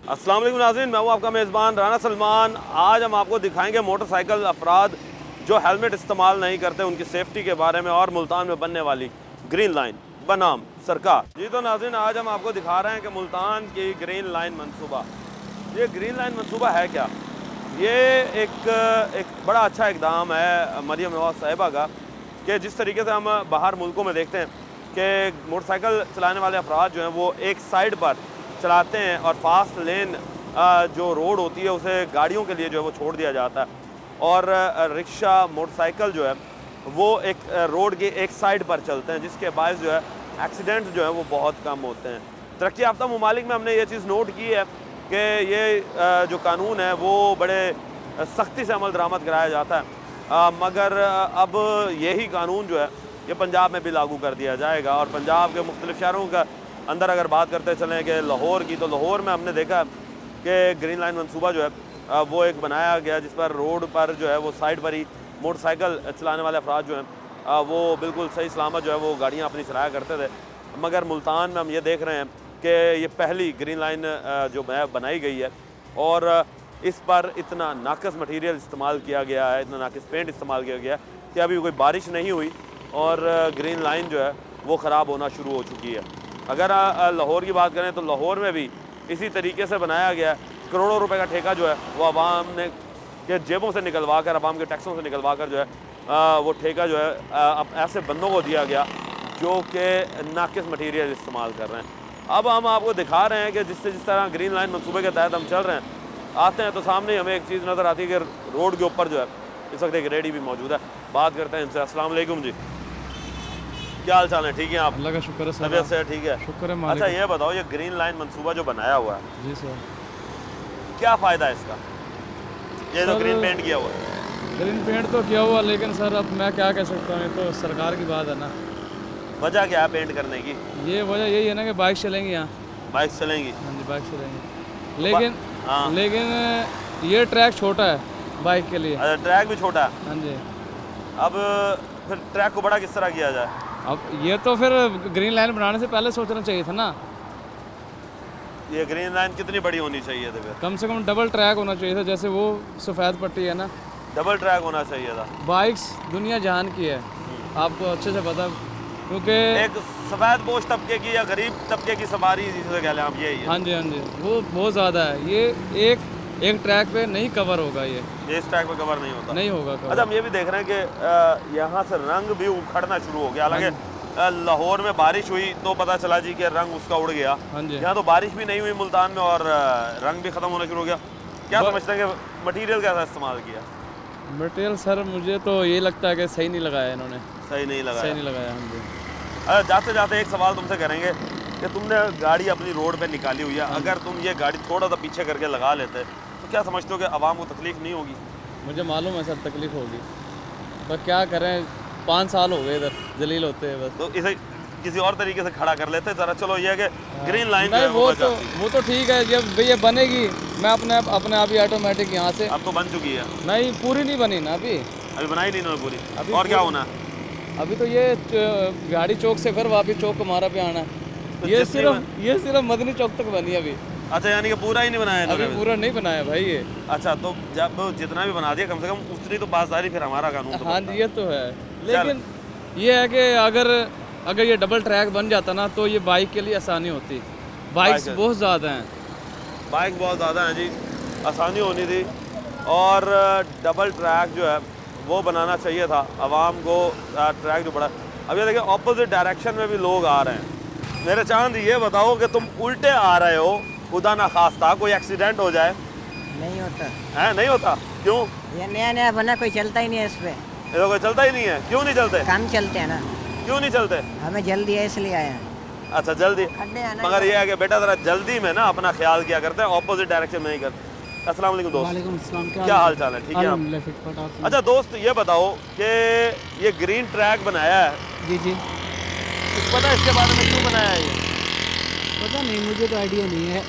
अस्सलाम वालेकुम नाज़रीन, मैं हूँ आपका मेज़बान राना सलमान। आज हम आपको दिखाएंगे मोटरसाइकिल अफराद जो हेलमेट इस्तेमाल नहीं करते उनकी सेफ्टी के बारे में और मुल्तान में बनने वाली ग्रीन लाइन बनाम सरकार। जी तो नाज़रीन, आज हम आपको दिखा रहे हैं कि मुल्तान की ग्रीन लाइन मनसूबा, ये ग्रीन लाइन मनसूबा है क्या। ये एक बड़ा अच्छा इकदाम है मरियम नवाज़ साहिबा का कि जिस तरीके से हम बाहर मुल्कों में देखते हैं कि मोटरसाइकिल चलाने वाले अफराद जो हैं वो एक साइड पर चलाते हैं और फास्ट लेन जो रोड होती है उसे गाड़ियों के लिए जो है वो छोड़ दिया जाता है, और रिक्शा मोटरसाइकिल जो है वो एक रोड के एक साइड पर चलते हैं, जिसके बायस जो है एक्सीडेंट जो है वो बहुत कम होते हैं। तरक्की याफ्ता ममालिक में हमने ये चीज़ नोट की है कि ये जो कानून है वो बड़े सख्ती से अमल दरामद कराया जाता है, मगर अब यही कानून जो है ये पंजाब में भी लागू कर दिया जाएगा। और पंजाब के मुख्तलिफ शहरों का अंदर अगर बात करते चलें कि लाहौर की, तो लाहौर में हमने देखा कि ग्रीन लाइन मनसूबा जो है वो एक बनाया गया जिस पर रोड पर जो है वो साइड पर ही मोटरसाइकिल चलाने वाले अफराद जो हैं वो बिल्कुल सही सलामत जो है वो गाड़ियाँ अपनी चलाया करते थे। मगर मुल्तान में हम ये देख रहे हैं कि ये पहली ग्रीन लाइन जो बनाई गई है और इस पर इतना नाकस मटीरियल इस्तेमाल किया गया है, इतना नाकस पेंट इस्तेमाल किया गया है कि अभी कोई बारिश नहीं हुई और ग्रीन लाइन जो है वो ख़राब होना शुरू हो चुकी है। अगर लाहौर की बात करें तो लाहौर में भी इसी तरीके से बनाया गया है। करोड़ों रुपए का ठेका जो है वो आवाम ने के जेबों से निकलवा कर, आवाम के टैक्सों से निकलवा कर जो है वो ठेका जो है अब ऐसे बंदों को दिया गया जो कि नाकिस मटीरियल इस्तेमाल कर रहे हैं। अब हम आपको दिखा रहे हैं कि जिस तरह ग्रीन लाइन मनसूबे के तहत हम चल रहे हैं, आते हैं तो सामने हमें एक चीज़ नज़र आती है कि रोड के ऊपर जो है इस वक्त एक रेडी भी मौजूद है। बात करते हैं इनसे। अस्सलाम वालेकुम जी, क्या हाल चाल है? ठीक है आप? अल्लाह का शुक्र है सर। तबीयत से ठीक है? शुक्र है मालिक। अच्छा ये बताओ, ये ग्रीन लाइन मनसूबा जो बनाया हुआ है जी सर, क्या फ़ायदा है इसका? ये तो ग्रीन पेंट किया हुआ है। ग्रीन पेंट तो किया हुआ, लेकिन सर अब मैं क्या कह सकता हूँ, ये तो सरकार की बात है ना। वजह क्या है पेंट करने की? ये वजह यही है ना कि बाइक चलेंगी यहाँ। बाइक चलेंगी? हाँ जी, बाइक चलेंगी, हाँ। लेकिन ये ट्रैक छोटा है बाइक के लिए। अच्छा, ट्रैक भी छोटा है। हाँ जी। अब फिर ट्रैक को बड़ा किस तरह किया जाए? अब ये तो फिर ग्रीन लाइन बनाने से पहले सोचना चाहिए था ना। ये ग्रीन लाइन कितनी बड़ी होनी चाहिए थी फिर? कम से कम डबल ट्रैक होना चाहिए था, जैसे वो सफ़ेद पट्टी है ना। डबल ट्रैक होना चाहिए था। बाइक्स दुनिया जहान की है, आपको अच्छे से पता, क्योंकि एक सफ़ेद पोश तबके की या गरीब तबके की सवारी जिसे कह लें आप, यही है। हाँ जी, हाँ जी, वो बहुत ज़्यादा है। ये एक ट्रैक पे नहीं कवर होगा, ये इस ट्रैक पे कवर नहीं होता, नहीं होगा कवर। अच्छा, हम ये भी देख रहे हैं कि यहाँ से रंग भी उखड़ना शुरू हो गया। हालांकि लाहौर में बारिश हुई तो पता चला जी कि रंग उसका उड़ गया। हाँ जी। यहाँ तो बारिश भी नहीं हुई मुल्तान में और रंग भी ख़त्म होना शुरू हो गया। क्या समझते हैं कि मटीरियल कैसा इस्तेमाल किया? मटेरियल सर मुझे तो ये लगता है कि सही नहीं लगाया इन्होंने। सही नहीं लगाया? सही नहीं लगाया। हाँ जी। अच्छा, जाते जाते एक सवाल तुमसे करेंगे कि तुमने गाड़ी अपनी रोड पे निकाली हुई है, अगर तुम ये गाड़ी थोड़ा सा पीछे करके लगा लेते तो क्या समझते हो कि आवाम को तकलीफ नहीं होगी? मुझे मालूम है सर तकलीफ होगी, पर क्या करें, 5 साल हो गए इधर जलील होते हैं बस। तो इसे किसी और तरीके से खड़ा कर लेते ज़रा। चलो ये है कि ग्रीन लाइन जो नहीं, है वो तो ठीक है, जब ये बनेगी मैं अपने आप ही ऑटोमेटिक यहाँ से। अब तो बन चुकी है। नहीं, पूरी नहीं बनी ना अभी बनाई नहीं ना पूरी। अभी और क्या होना? अभी तो ये गाड़ी चौक से फिर वापिस चौक हमारा पे आना है। तो ये सिर्फ मदनी चौक तक बनी अभी। अच्छा, यानी कि पूरा ही नहीं बनाया अभी पूरा नहीं बनाया भाई ये। अच्छा, तो जब जितना भी बना दिया कम से कम उतनी तो पासदारी फिर हमारा कानून तो हाँ बनता जी, ये तो है, लेकिन ये है कि अगर ये डबल ट्रैक बन जाता ना तो ये बाइक के लिए आसानी होती। बाइक्स बहुत ज़्यादा हैं, बाइक बहुत ज़्यादा हैं जी, आसानी होनी थी। और डबल ट्रैक जो है वो बनाना चाहिए था आवाम को। ट्रैक जो बड़ा, अब ये देखिए ऑपोजिट डायरेक्शन में भी लोग आ रहे हैं। मेरे चांद ये बताओ कि तुम उल्टे आ रहे हो, खुदा ना खास्ता कोई एक्सीडेंट हो जाए? नहीं होता है नहीं होता? क्यों? ये नया नया बना, कोई चलता ही नहीं है इस पे। ये तो कोई चलता ही नहीं है। क्यों नहीं चलते? कम चलते हैं ना, क्यों नहीं चलते? हमें जल्दी है इसलिए आए हैं। अच्छा, जल्दी। खड्डे हैं ना, मगर ये है कि बेटा ज़रा जल्दी में ना अपना ख्याल किया करते हैं, ऑपोजिट डायरेक्शन में ही करते। अस्सलाम वालेकुम दोस्त, वालेकुम अस्सलाम, क्या हाल चाल है? ठीक है आप? अच्छा दोस्त, ये बताओ कि ये ग्रीन ट्रैक बनाया है, जी जी, कुछ पता है इसके बारे में क्यों बनाया है ये? पता नहीं, मुझे तो आइडिया नहीं है।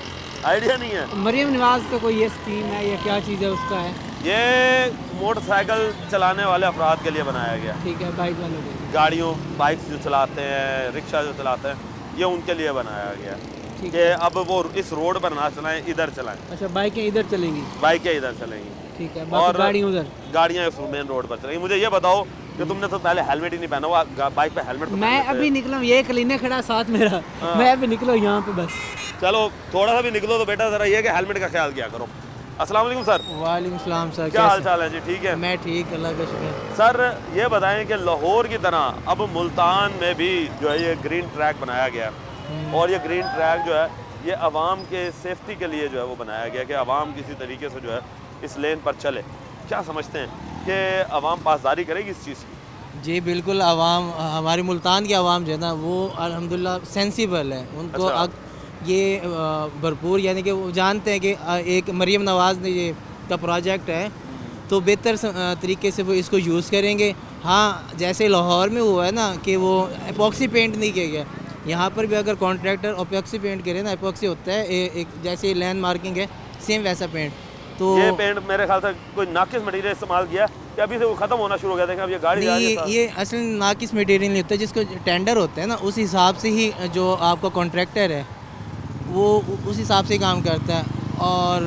आइडिया नहीं है? मरियम नवाज का कोई ये स्कीम है या क्या चीज़ है उसका है? ये मोटरसाइकिल चलाने वाले अफराद के लिए बनाया गया। ठीक है, बाइक वालों को। गाड़ियों बाइक्स जो चलाते हैं, रिक्शा जो चलाते हैं, ये उनके लिए बनाया गया। ठीक कि अब वो इस रोड पर ना चलाएं, इधर चलाएं, अच्छा बाइकें इधर चलेंगी, बाइकें इधर चलेंगी ठीक है, और बाकी गाड़ी उधर। गाड़ियाँ इस मेन रोड पर चलेंगी। मुझे ये बताओ कि तुमने तो पहले हेलमेट ही नहीं पहना हुआ, बाइक पे हेलमेट तो मैं पहन लेते। अभी निकला हूँ, ये क्लीनर खड़ा साथ मेरा, हाँ। मैं अभी निकला हूँ यहाँ पे बस। चलो थोड़ा सा भी निकलो तो बेटा ज़रा ये कि हेलमेट का ख्याल किया करो। अस्सलाम वालेकुम सर, वालेकुम सलाम सर, क्या हाल चाल है जी? ठीक है मैं ठीक, अल्लाह का शुक्र। सर। ये बताएं कि लाहौर की तरह अब मुल्तान में भी जो है ये ग्रीन ट्रैक बनाया गया है, और ये ग्रीन ट्रैक जो है ये आवाम के सेफ्टी के लिए जो है वो बनाया गया कि आवाम किसी तरीके से जो है इस लेन पर चले। क्या समझते हैं कि आवाम पासदारी करेगी इस चीज़ की? जी बिल्कुल, आवाम हमारी मुल्तान की आवाम जो है ना वो अल्हम्दुलिल्लाह सेंसिबल है, उनको अच्छा। ये भरपूर, यानी कि वो जानते हैं कि एक मरीम नवाज़ ने ये का प्रोजेक्ट है तो बेहतर तरीके से वो इसको यूज़ करेंगे। हाँ, जैसे लाहौर में हुआ है ना कि वो एपॉक्सी पेंट नहीं किया गया, यहाँ पर भी अगर कॉन्ट्रैक्टर एपॉक्सी पेंट करे ना, एपॉक्सी होता है एक जैसे लैंड मार्किंग है सेम वैसा पेंट, तो ये पेंट मेरे ख्याल से कोई नाकिस मटेरियल इस्तेमाल किया कि अभी से वो ख़त्म होना शुरू हो गया। देखें अब ये गाड़ी जा रही है। नहीं, ये असल नाकिस मटेरियल नहीं होता, जिसको टेंडर होता है ना उस हिसाब से ही जो आपका कॉन्ट्रैक्टर है वो उस हिसाब से ही काम करता है, और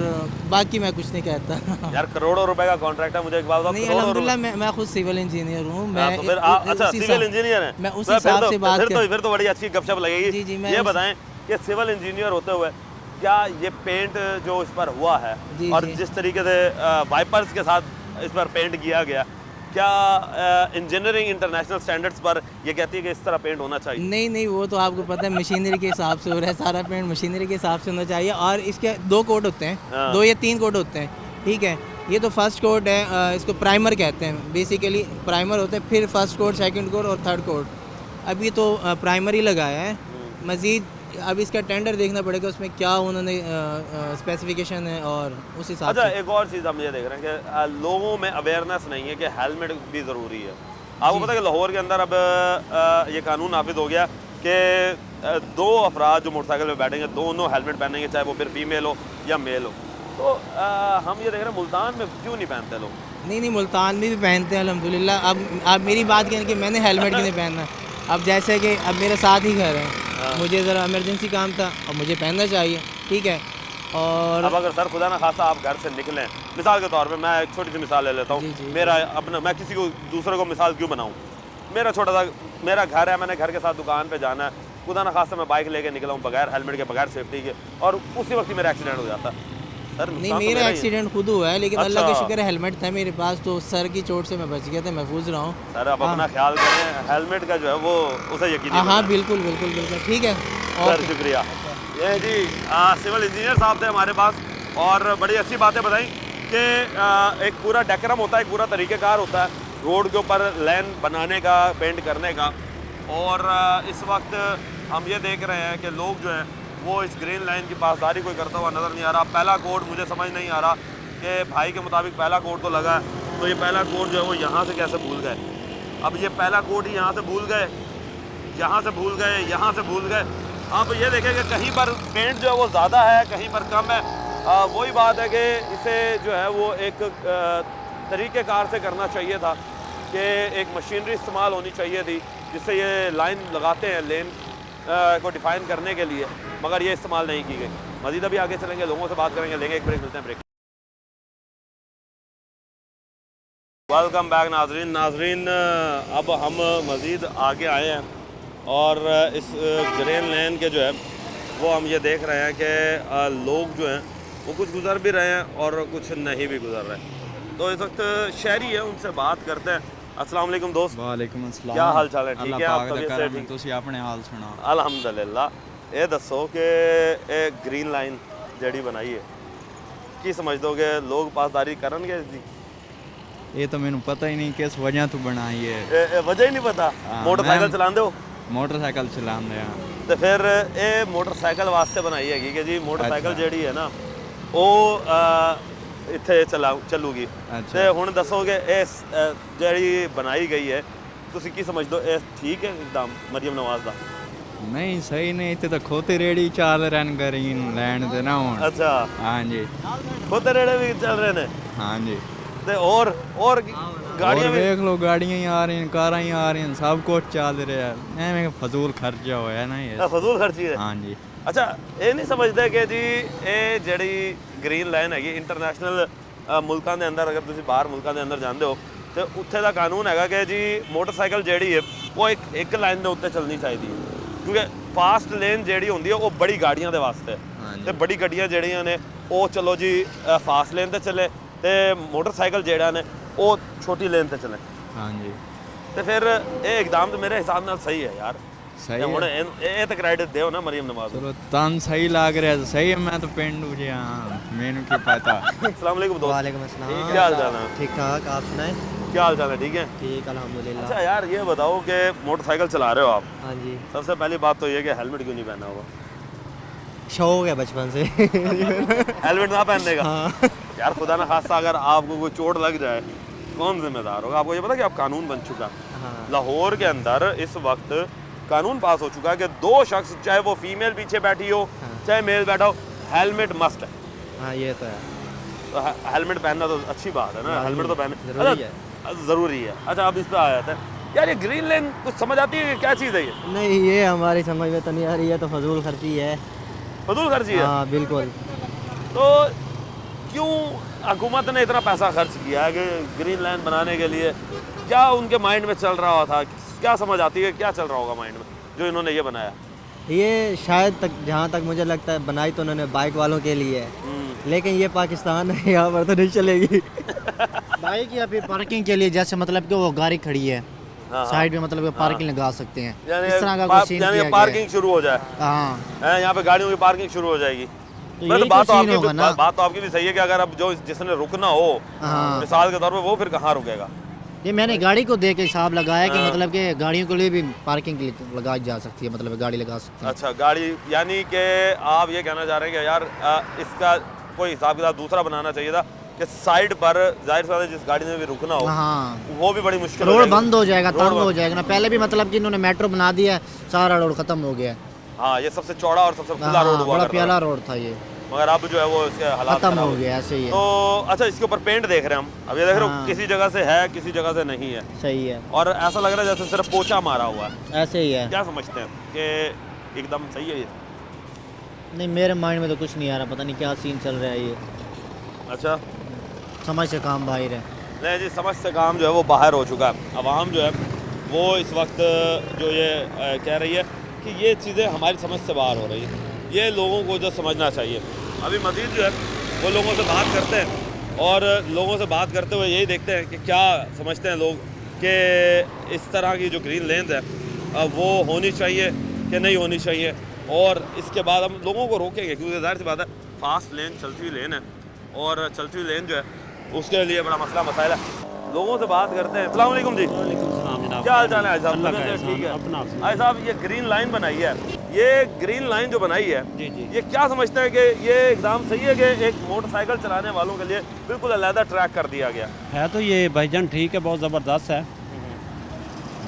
बाकी मैं कुछ नहीं कहता। यार करोड़ों रुपए का कॉन्ट्रैक्ट है, मुझे एक बात बताओ। नहीं, करोड़ों अल्हम्दुलिल्लाह मैं खुद सिविल इंजीनियर हूँ। हाँ, तो फिर आप अच्छा सिविल इंजीनियर हैं, मैं उस तो हिसाब से बात फिर तो बड़ी अच्छी गपशप लगेगी। जी, जी, मैं ये उस- बताएं कि सिविल इंजीनियर होते हुए क्या ये पेंट जो इस पर हुआ है जी, और जी। जिस तरीके से वाइपर्स के साथ इस पर पेंट किया गया, क्या इंजीनियरिंग इंटरनेशनल स्टैंडर्ड्स पर ये कहती है कि इस तरह पेंट होना चाहिए? नहीं नहीं, वो तो आपको पता है मशीनरी के हिसाब से हो रहा है, सारा पेंट मशीनरी के हिसाब से होना चाहिए। और इसके 2 कोड होते हैं, हाँ। 2 या 3 कोड होते हैं, ठीक है। ये तो फर्स्ट कोड है, इसको प्राइमर कहते हैं, बेसिकली प्राइमर होता है, फिर फर्स्ट कोड, सेकंड कोड और थर्ड कोड। अभी तो प्राइमर ही लगाया है, मज़ीद अब इसका टेंडर देखना पड़ेगा उसमें क्या उन्होंने स्पेसिफिकेशन है और उस हिसाब अच्छा, से। एक और चीज़ हम ये देख रहे हैं कि लोगों में अवेयरनेस नहीं है कि हेलमेट भी ज़रूरी है। आपको पता है कि लाहौर के अंदर अब ये कानून नाफिज हो गया कि 2 अफराद जो मोटरसाइकिल पे बैठेंगे दोनों हेलमेट पहनेंगे, चाहे वो फिर फीमेल हो या मेल हो। तो हम ये देख रहे हैं मुल्तान में क्यों नहीं पहनते लोग? नहीं नहीं, मुल्तान में भी पहनते हैं अल्हम्दुलिल्लाह। अब मेरी बात करें कि मैंने हेलमेट क्यों नहीं पहनना, अब जैसे कि अब मेरे साथ ही घर है, मुझे ज़रा इमरजेंसी काम था और मुझे पहनना चाहिए, ठीक है। और अब अगर सर खुदा ना खासा आप घर से निकलें, मिसाल के तौर पे मैं एक छोटी सी मिसाल ले लेता जी, हूँ। जी। मेरा अपना, मैं किसी को दूसरे को मिसाल क्यों बनाऊँ? मेरा छोटा सा मेरा घर है, मैंने घर के साथ दुकान पे जाना है, खुदा ना खासा मैं बाइक लेके निकला हूँ बगैर हेलमेट के, बगैर सेफ्टी के, और उसी वक्त ही मेरा एक्सीडेंट हो जाता है। सर नहीं, नुकसान तो मेरा मेरा ही है। एक्सीडेंट खुद हुआ है, लेकिन अल्लाह का अच्छा। शुक्र है हेलमेट था मेरे पास, तो सर की चोट से मैं बच गया था, महफूज रहा हूँ। सर आप अपना ख्याल करें, हेलमेट का जो है वो उसे यकीनी हाँ बनाएं। बिल्कुल बिल्कुल बिल्कुल, ठीक है। Sir okay. शुक्रिया। ये जी सिविल इंजीनियर साहब थे हमारे पास, और बड़ी अच्छी बातें बताई कि एक पूरा डेकोरम होता है, एक पूरा तरीक़ेकार होता है रोड के ऊपर लाइन बनाने का, पेंट करने का। और इस वक्त हम ये देख रहे हैं कि लोग जो हैं वो इस ग्रीन लाइन की पासदारी कोई करता हुआ नज़र नहीं आ रहा। पहला कोड मुझे समझ नहीं आ रहा कि भाई के मुताबिक पहला कोड तो लगा है, तो ये पहला कोड जो है वो यहाँ से कैसे भूल गए? अब ये पहला कोड ही यहाँ से भूल गए, यहाँ से भूल गए, यहाँ से भूल गए। आप ये देखें कि कहीं पर पेंट जो है वो ज़्यादा है, कहीं पर कम है। वही बात है कि इसे जो है वो एक तरीक़ेकार से करना चाहिए था कि एक मशीनरी इस्तेमाल होनी चाहिए थी जिससे ये लाइन लगाते हैं लेन को डिफ़ाइन करने के लिए, मगर ये इस्तेमाल नहीं की गई। मज़ीद अभी आगे चलेंगे, लोगों से बात करेंगे, लेंगे एक ब्रेक, मिलते हैं ब्रेक। वेलकम बैक नाजरीन, अब हम मज़ीद आगे आए हैं और इस ग्रीन लेन के जो है वो हम ये देख रहे हैं कि लोग जो हैं वो कुछ गुज़र भी रहे हैं और कुछ नहीं भी गुज़र रहे हैं। तो इस वक्त शहरी है, उनसे बात करते हैं। अस्सलाम वालेकुम दोस्त। वालेकुम अस्सलाम। क्या हाल चाल है? ठीक है, आप तबीयत से ठीक? ਤੁਸੀਂ ਆਪਣੇ ਹਾਲ ਸੁਣਾਓ। अल्हम्दुलिल्लाह। ये दसो कि ग्रीन लाइन जड़ी बनाई है की समझ दोगे लोग पासदारी करनगे इसकी? ਇਹ ਤਾਂ ਮੈਨੂੰ ਪਤਾ ਹੀ ਨਹੀਂ ਕਿਸ ਵਜ੍ਹਾ ਤੋਂ ਬਣਾਈ ਹੈ। वजह ही नहीं पता। हाँ, मोटरसाइकिल मैं- चलाते हो ਮੋਟਰਸਾਈਕਲ ਚਲਾਉਂਦੇ ਆ। तो फिर ये मोटरसाइकिल वास्ते बनाई हैगी कि जी मोटरसाइकिल अच्छा। जड़ी है ना वो इत्थे चलूगी। अच्छा। ते हुण दसो कि इस जड़ी बनाई गई है तुसी की समझ दो, ये ठीक है एकदम मरियम नवाज दा? ਨਹੀਂ ਸਹੀ ਨਹੀਂ, ਇੱਥੇ ਤਾਂ ਖੋਤੇ ਰੇੜੀ ਚੱਲ ਰਹਿਣ ਗਰੀਨ ਲੈਣ ਦੇ ਨਾ ਹੁਣ। अच्छा, ਹਾਂਜੀ खुद रेड़े भी चल रहे ने। ਹਾਂਜੀ। वास्ते और गाड़ियाँ और भी देख लो गाड़ियां ही आ रही हैं, कारां ही आ रही हैं, सब कुछ चल रहा है। एवें फजूल खर्चा होया ना ये। फजूल खर्ची है। हाँ जी। अच्छा ये नहीं समझते कि जी ये ਜਿਹੜੀ ਗ੍ਰੀਨ ਲਾਈਨ ਹੈਗੀ ਇੰਟਰਨੈਸ਼ਨਲ ਮੁਲਕਾਂ ਦੇ ਅੰਦਰ ਅਗਰ ਤੁਸੀਂ ਬਾਹਰ ਮੁਲਕਾਂ ਦੇ ਅੰਦਰ ਜਾਂਦੇ ਹੋ ਤੇ ਉੱਥੇ ਦਾ ਕਾਨੂੰਨ ਹੈਗਾ ਕਿ ਜੀ ਮੋਟਰਸਾਈਕਲ ਜਿਹੜੀ ਹੈ ਉਹ ਇੱਕ ਲਾਈਨ ਦੇ ਉੱਤੇ ਚੱਲਣੀ ਚਾਹੀਦੀ ਹੈ ਕਿਉਂਕਿ ਫਾਸਟ ਲੇਨ ਜਿਹੜੀ ਹੁੰਦੀ ਹੈ ਉਹ ਬੜੀ ਗਾੜੀਆਂ ਦੇ ਵਾਸਤੇ ਤੇ ਬੜੀ ਗੱਡੀਆਂ ਜਿਹੜੀਆਂ ਨੇ ਉਹ ਚਲੋ ਜੀ ਫਾਸਟ ਲੇਨ ਤੇ ਚੱਲੇ ਤੇ ਮੋਟਰਸਾਈਕਲ ਜਿਹੜਾ ਨੇ ਉਹ ਛੋਟੀ ਲੇਨ ਤੇ ਚੱਲੇ। हाँ जी ਤੇ ਫਿਰ ਇਹ ਇਕਦਾਮ ਤਾਂ ਮੇਰੇ ਹਿਸਾਬ ਨਾਲ ਸਹੀ ਹੈ ਯਾਰ। सही ਹੁਣ है। ਇਹ ਤਾਂ ਕ੍ਰੈਡਿਟ ਦਿਓ ਨਾ ਮਰੀਮ ਨਵਾਜ਼ ਨੂੰ। चलो तन सही लग रहा है तो सही है, मैं तो पेंडू जी हाँ मैनू की पता। अस्सलाम वालेकुम दोस्त। वालेकुम अस्सलाम। क्या हाल चाल है? ठीक ठाक, आप सुनाए? क्या हाल चाल है? ठीक है। ठीक अल्हम्दुलिल्लाह। अच्छा यार ये बताओ कि मोटरसाइकिल चला रहे हो आप, हाँ जी। सबसे पहली बात तो ये कि हेलमेट क्यों नहीं पहना हुआ? शौक है बचपन से। हेलमेट ना पहनने का? हाँ। यार खुदा ना खास्ता अगर आपको कोई चोट लग जाए कौन जिम्मेदार होगा? आपको ये पता कि अब कानून बन चुका हाँ। लाहौर के अंदर इस वक्त कानून पास हो चुका है कि 2 शख्स चाहे वो फीमेल पीछे बैठी हो चाहे मेल बैठा हो हेलमेट मस्ट है। हाँ ये तो है। तो हेलमेट पहनना तो अच्छी बात है ना, हेलमेट तो पहने ज़रूरी है। ज़रूरी है। अच्छा अब इस पर आ जाता है यार, ये ग्रीन लाइन कुछ समझ आती है कि क्या चीज़ है ये? नहीं ये हमारी समझ में तो नहीं आ रही है, तो फजूल खर्ची है। फजूल खर्ची है। हाँ बिल्कुल। तो क्यों हुकूमत ने इतना पैसा खर्च किया है कि ग्रीन लाइन बनाने के लिए? क्या उनके माइंड में चल रहा था? क्या समझ आती है, क्या चल रहा होगा माइंड में जो इन्होंने ये बनाया? ये शायद तक जहाँ तक मुझे लगता है बनाई तो उन्होंने बाइक वालों के लिए है, लेकिन ये पाकिस्तान है, यहाँ पर तो नहीं चलेगी। बाइक या फिर पार्किंग के लिए, जैसे मतलब कि वो गाड़ी खड़ी है साइड में, मतलब कि पार्किंग लगा सकते हैं, इस तरह का कुछ सीन किया गया है। पार्किंग शुरू हो जाए। हाँ यहाँ पे गाड़ियों की पार्किंग शुरू हो जाएगी। तो यही तो सीन होगा ना। बात तो आपकी भी सही है कि अगर अब जो जिसने रुकना हो हाँ। मिसाल के तौर पे वो फिर कहाँ रुकेगा? ये मैंने गाड़ी को देख के हिसाब लगाया कि मतलब कि गाड़ियों के लिए भी पार्किंग लगाई जा सकती है, मतलब गाड़ी लगा सकते हैं। अच्छा गाड़ी, यानी कि आप ये कहना चाह रहे हैं कि यार इसका कोई हिसाब किताब दूसरा बनाना चाहिए था कि साइड पर जाहिर सी बात है जिस गाड़ी में भी रुकना हो हाँ वो भी बड़ी मुश्किल रोड बंद हो जाएगा, तंग हो जाएगा ना। पहले भी मतलब कि इन्होंने मेट्रो बना दिया है, सारा रोड खत्म हो गया है। हाँ ये सबसे चौड़ा और सबसे खुला रोड हाँ, हुआ बड़ा करता प्यारा था। रोड था ये, मगर अब जो है वो इसके हालात खत्म खराब हो गया, ऐसे ही है। तो अच्छा इसके ऊपर पेंट देख रहे हैं हम, अब ये देख रहे हो हाँ। किसी जगह से है किसी जगह से नहीं है, सही है, और ऐसा लग रहा है जैसे सिर्फ पोछा मारा हुआ है। ऐसे ही है। क्या समझते हैं कि एकदम सही है ये? नहीं मेरे माइंड में तो कुछ नहीं आ रहा, पता नहीं क्या सीन चल रहा है ये, अच्छा समझ से काम बाहर है। नहीं जी, समझ से काम जो है वो बाहर हो चुका है। अवाम जो है वो इस वक्त जो ये कह रही है कि ये चीज़ें हमारी समझ से बाहर हो रही है, ये लोगों को जो समझना चाहिए। अभी मज़ीद जो है वो लोगों से बात करते हैं और लोगों से बात करते हुए यही देखते हैं कि क्या समझते हैं लोग कि इस तरह की जो ग्रीन लेन्स है वो होनी चाहिए कि नहीं होनी चाहिए। और इसके बाद हम लोगों को रोकेंगे क्योंकि जाहिर सी बात है फास्ट लेन चलती हुई लेन है और चलती हुई लेन जो है उसके लिए बड़ा मसला मसाइल है। लोगों से बात करते हैं। अस्सलाम वालेकुम जी। क्या हाल चाल है भाई साहब? ठीक है भाई साहब, ये ग्रीन लाइन बनाई है, ये ग्रीन लाइन जो बनाई है ये क्या समझते हैं कि ये एकदम सही है कि एक मोटरसाइकिल चलाने वालों के लिए बिल्कुल अलग ट्रैक कर दिया गया है? तो ये भाईजान ठीक है, बहुत ज़बरदस्त है,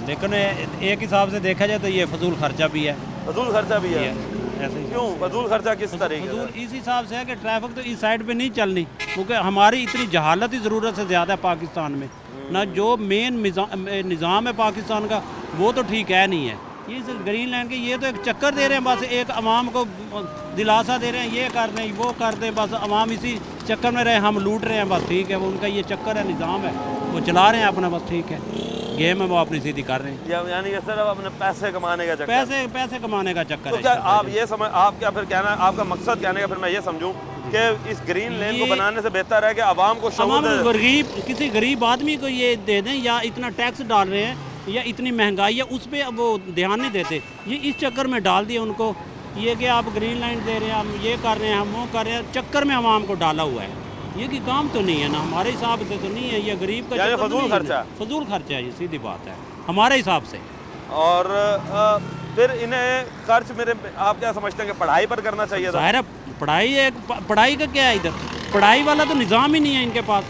लेकिन एक हिसाब से देखा जाए तो ये फजूल खर्चा भी है। फजूल खर्चा भी है? ऐसे ही क्यों फजूल खर्चा किस तरीके फजूल से? इस हिसाब से है कि ट्रैफिक तो इस साइड पे नहीं चलनी, क्योंकि हमारी इतनी जहालत ही ज़रूरत से ज़्यादा है पाकिस्तान में ना। जो मेन निज़ाम है पाकिस्तान का वो तो ठीक है नहीं है। ये इस ग्रीन लाइन के ये तो एक चक्कर दे रहे हैं, बस एक अवाम को दिलासा दे रहे हैं, ये कर दें वो कर दें, बस अवाम इसी चक्कर में रहे, हम लूट रहे हैं बस। ठीक है, वो उनका ये चक्कर है, निज़ाम है, वो चला रहे हैं अपना बस। ठीक है, गेम है वो अपनी सीधी कर रहे हैं, यानी कि सिर्फ अपने पैसे कमाने का चक्कर, पैसे कमाने का चक्कर तो है। क्या आप ये समझ, आप क्या फिर कहना, आपका मकसद कहने का फिर मैं ये समझूं कि इस ग्रीन लेन को बनाने से बेहतर है कि आवाम को शऊर दे? गरीब किसी गरीब आदमी को ये दे दें, या इतना टैक्स डाल रहे हैं या इतनी महंगाई है उस पर वो ध्यान नहीं देते, ये इस चक्कर में डाल दिया उनको, ये कि आप ग्रीन लाइन दे रहे हैं, हम ये कर रहे हैं, हम वो कर रहे हैं, चक्कर में आवाम को डाला हुआ है। ये कि काम तो नहीं है ना, हमारे हिसाब से तो नहीं है, ये गरीब का यानी चक्कर फजूल नहीं है। खर्चा? फजूल खर्चा है, ये सीधी बात है हमारे हिसाब से। और फिर इन्हें खर्च मेरे, आप क्या समझते हैं कि पढ़ाई पर करना चाहिए था? ज़ाहिर है पढ़ाई का क्या है, इधर पढ़ाई वाला तो निज़ाम ही नहीं है इनके पास।